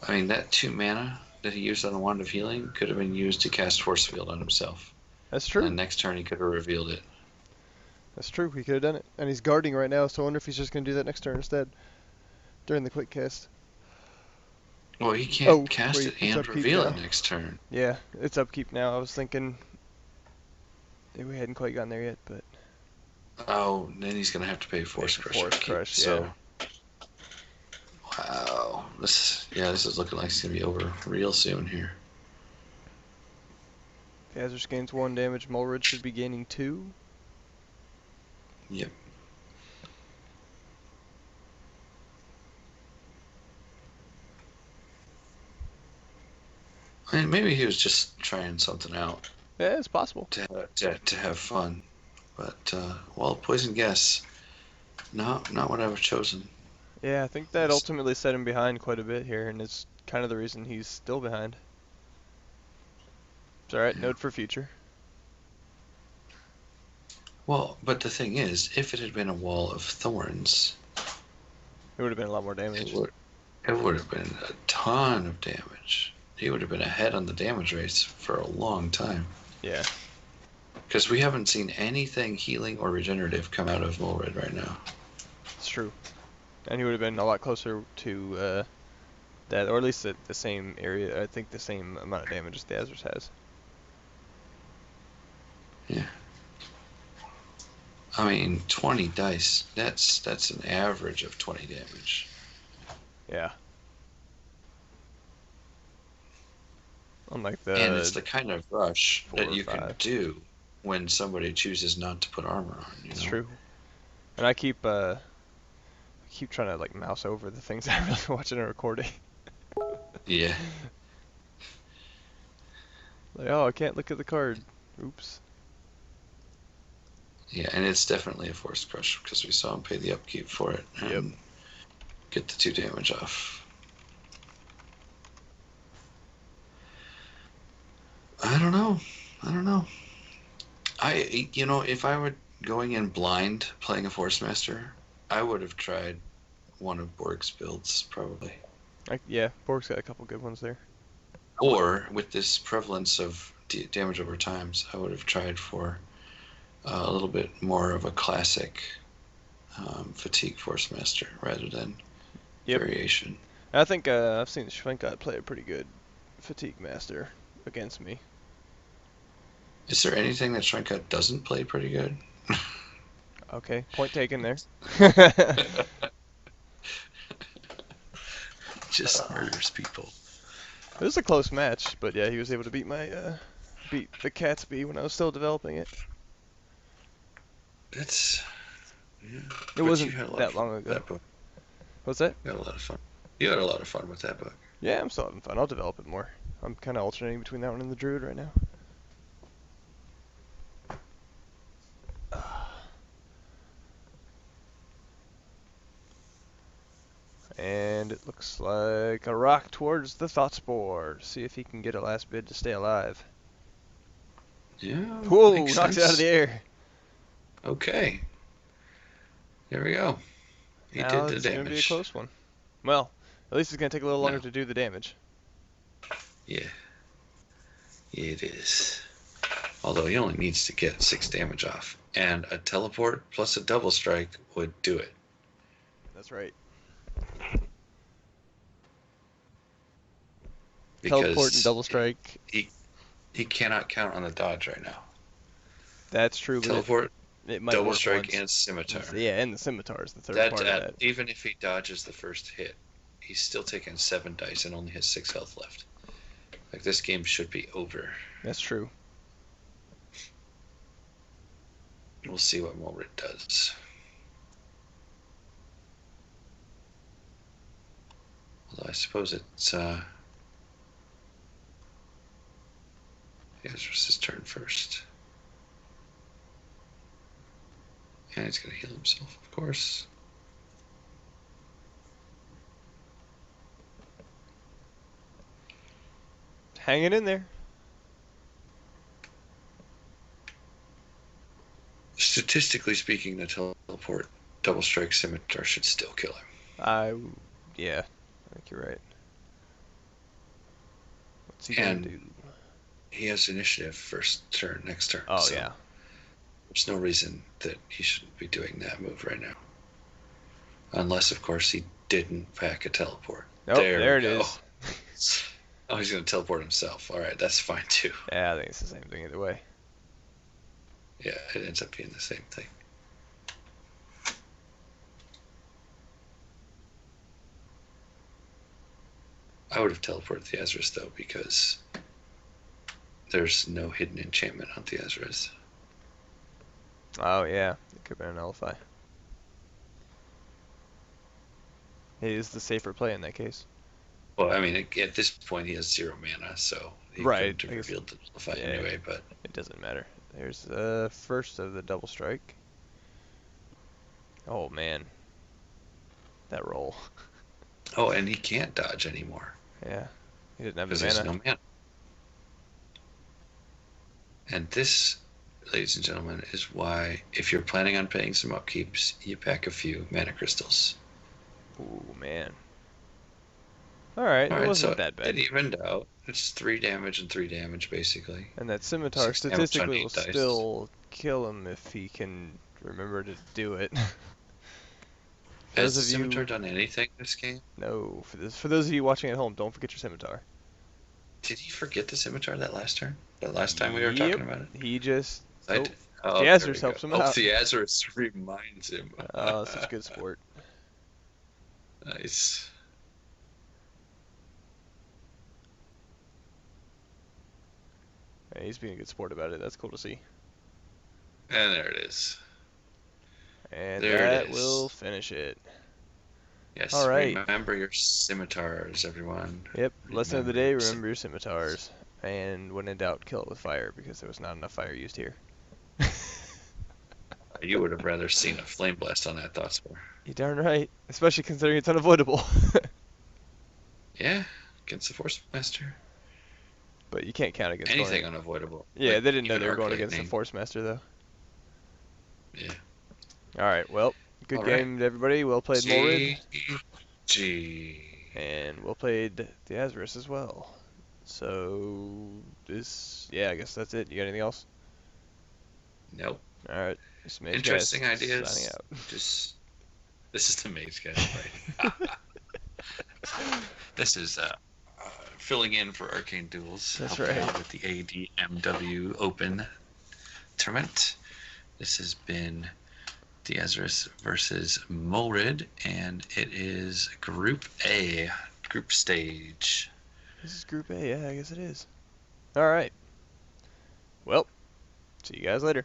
I mean, that 2 mana that he used on the Wand of Healing could have been used to cast Force Field on himself. That's true. And next turn he could have revealed it. That's true. He could have done it. And he's guarding right now, so I wonder if he's just going to do that next turn instead. During the quick cast. Well, he can't cast it and reveal it next turn. Yeah, it's upkeep now. I was thinking we hadn't quite gotten there yet, but... Oh, then he's going to have to pay Force Crush. Force Crush, yeah. So, wow. This is looking like it's going to be over real soon here. Theasaris gains 1 damage. Molrid should be gaining 2. Yep. I mean, maybe he was just trying something out. Yeah, it's possible. To have fun. But, well, poison guess. Not what I would have chosen. Yeah, I think that ultimately set him behind quite a bit here, and it's kind of the reason he's still behind. It's alright, note for future. Well, but the thing is, if it had been a wall of thorns... It would have been a lot more damage. It would have been a ton of damage. He would have been ahead on the damage rates for a long time. Yeah. Because we haven't seen anything healing or regenerative come out of Molrid right now. It's true. And he would have been a lot closer to that, or at least at the same area. I think the same amount of damage as Theasaris has. Yeah. I mean, 20 dice. That's an average of 20 damage. Yeah. Unlike the... And it's the kind of rush that you can do when somebody chooses not to put armor on. It's true. And I keep trying to like mouse over the things I'm really watching and recording. Yeah. Like, oh, I can't look at the card. Oops. Yeah, and it's definitely a Force Crush because we saw him pay the upkeep for it and get the 2 damage off. I don't know. If I were going in blind playing a Force Master, I would have tried one of Borg's builds, probably. Yeah, Borg's got a couple good ones there. Or, with this prevalence of damage over times, I would have tried for a little bit more of a classic fatigue force master rather than Yep. variation. I think I've seen Schwenka play a pretty good fatigue master against me. Is there anything that Shrinka doesn't play pretty good? Okay, point taken there. Just murders people. It was a close match, but yeah, he was able to beat beat the Catsby when I was still developing it. It's yeah. It But you wasn't had a lot of that fun long with ago. that book. What's that? You had a lot of fun. You had a lot of fun with that book. Yeah, I'm still having fun. I'll develop it more. I'm kind of alternating between that one and the Druid right now. And it looks like a rock towards the Thought Spore. See if he can get a last bid to stay alive. Yeah. Whoa, Makes knocked it out of sense. the air. Okay. There we go. He Now did the it's going to be a damage. close one. Well, at least it's going to take a little longer No. to do the damage. Yeah. It is. Although he only needs to get 6 damage off. And a teleport plus a double strike would do it. That's right. Because Teleport and double strike. he cannot count on the dodge right now. That's true. But Teleport, it might double work strike, once. and scimitar. Yeah, and the scimitar is the third part of that. Even if he dodges the first hit, he's still taking 7 dice and only has 6 health left. Like, this game should be over. That's true. We'll see what Molrid does. Although I suppose it's Theasaris' turn first. And he's going to heal himself, of course. Hanging in there. Statistically speaking, the teleport double strike scimitar should still kill him. Yeah, I think you're right. What's he gonna do? He has initiative next turn. Oh, so yeah. There's no reason that he shouldn't be doing that move right now. Unless, of course, he didn't pack a teleport. Nope, there it is. Oh, he's going to teleport himself. All right, that's fine, too. Yeah, I think it's the same thing either way. Yeah, it ends up being the same thing. I would have teleported Theasaris, though, because there's no hidden enchantment on Theasaris. Oh, yeah. It could have been an Nullify. He is the safer play in that case. Well, I mean, at this point, he has 0 mana, so he Right, couldn't have revealed the Nullify yeah, anyway, but... It doesn't matter. There's the first of the double strike. Oh, man. That roll. Oh, and he can't dodge anymore. Yeah. He didn't have Because the there's mana. no mana. And this, ladies and gentlemen, is why, if you're planning on paying some upkeeps, you pack a few mana crystals. Ooh, man. Alright, it wasn't so that bad. it evened out. It's 3 damage and 3 damage, basically. And that scimitar 6 damage on statistically 8 will dice. still kill him if he can remember to do it. Has the scimitar done anything this game? No. For those of you watching at home, don't forget your scimitar. Did he forget the scimitar that last turn? That last time we were talking about it? He just... Theasaris helps him out. out. Theasaris reminds him. Oh, such a good sport. Nice. Yeah, he's being a good sport about it. That's cool to see. And there it is. And there that it is. will finish it. Yes, all right. Remember your scimitars, everyone. Yep, lesson of the day, remember your scimitars. And when in doubt, kill it with fire, because there was not enough fire used here. You would have rather seen a flame blast on that thought spore. You're darn right, especially considering it's unavoidable. Yeah, against the Force Master. But you can't count against anything unavoidable. Yeah, like, they didn't know they were Arc going against the Lightning. Force Master, though. Yeah. Alright, well, good All game, everybody. Well played, Molrid. G. And well played, Theasaris as well. So, yeah, I guess that's it. You got anything else? Nope. All right. This Mage Interesting Guy signing ideas. out. Just this is the mage guy, right? This is filling in for Arcane Duels, That's helping right. out with the ADMW Open tournament. This has been Theasaris versus Molrid, and it is Group A, group stage. This is Group A. Yeah, I guess it is. All right. Well, see you guys later.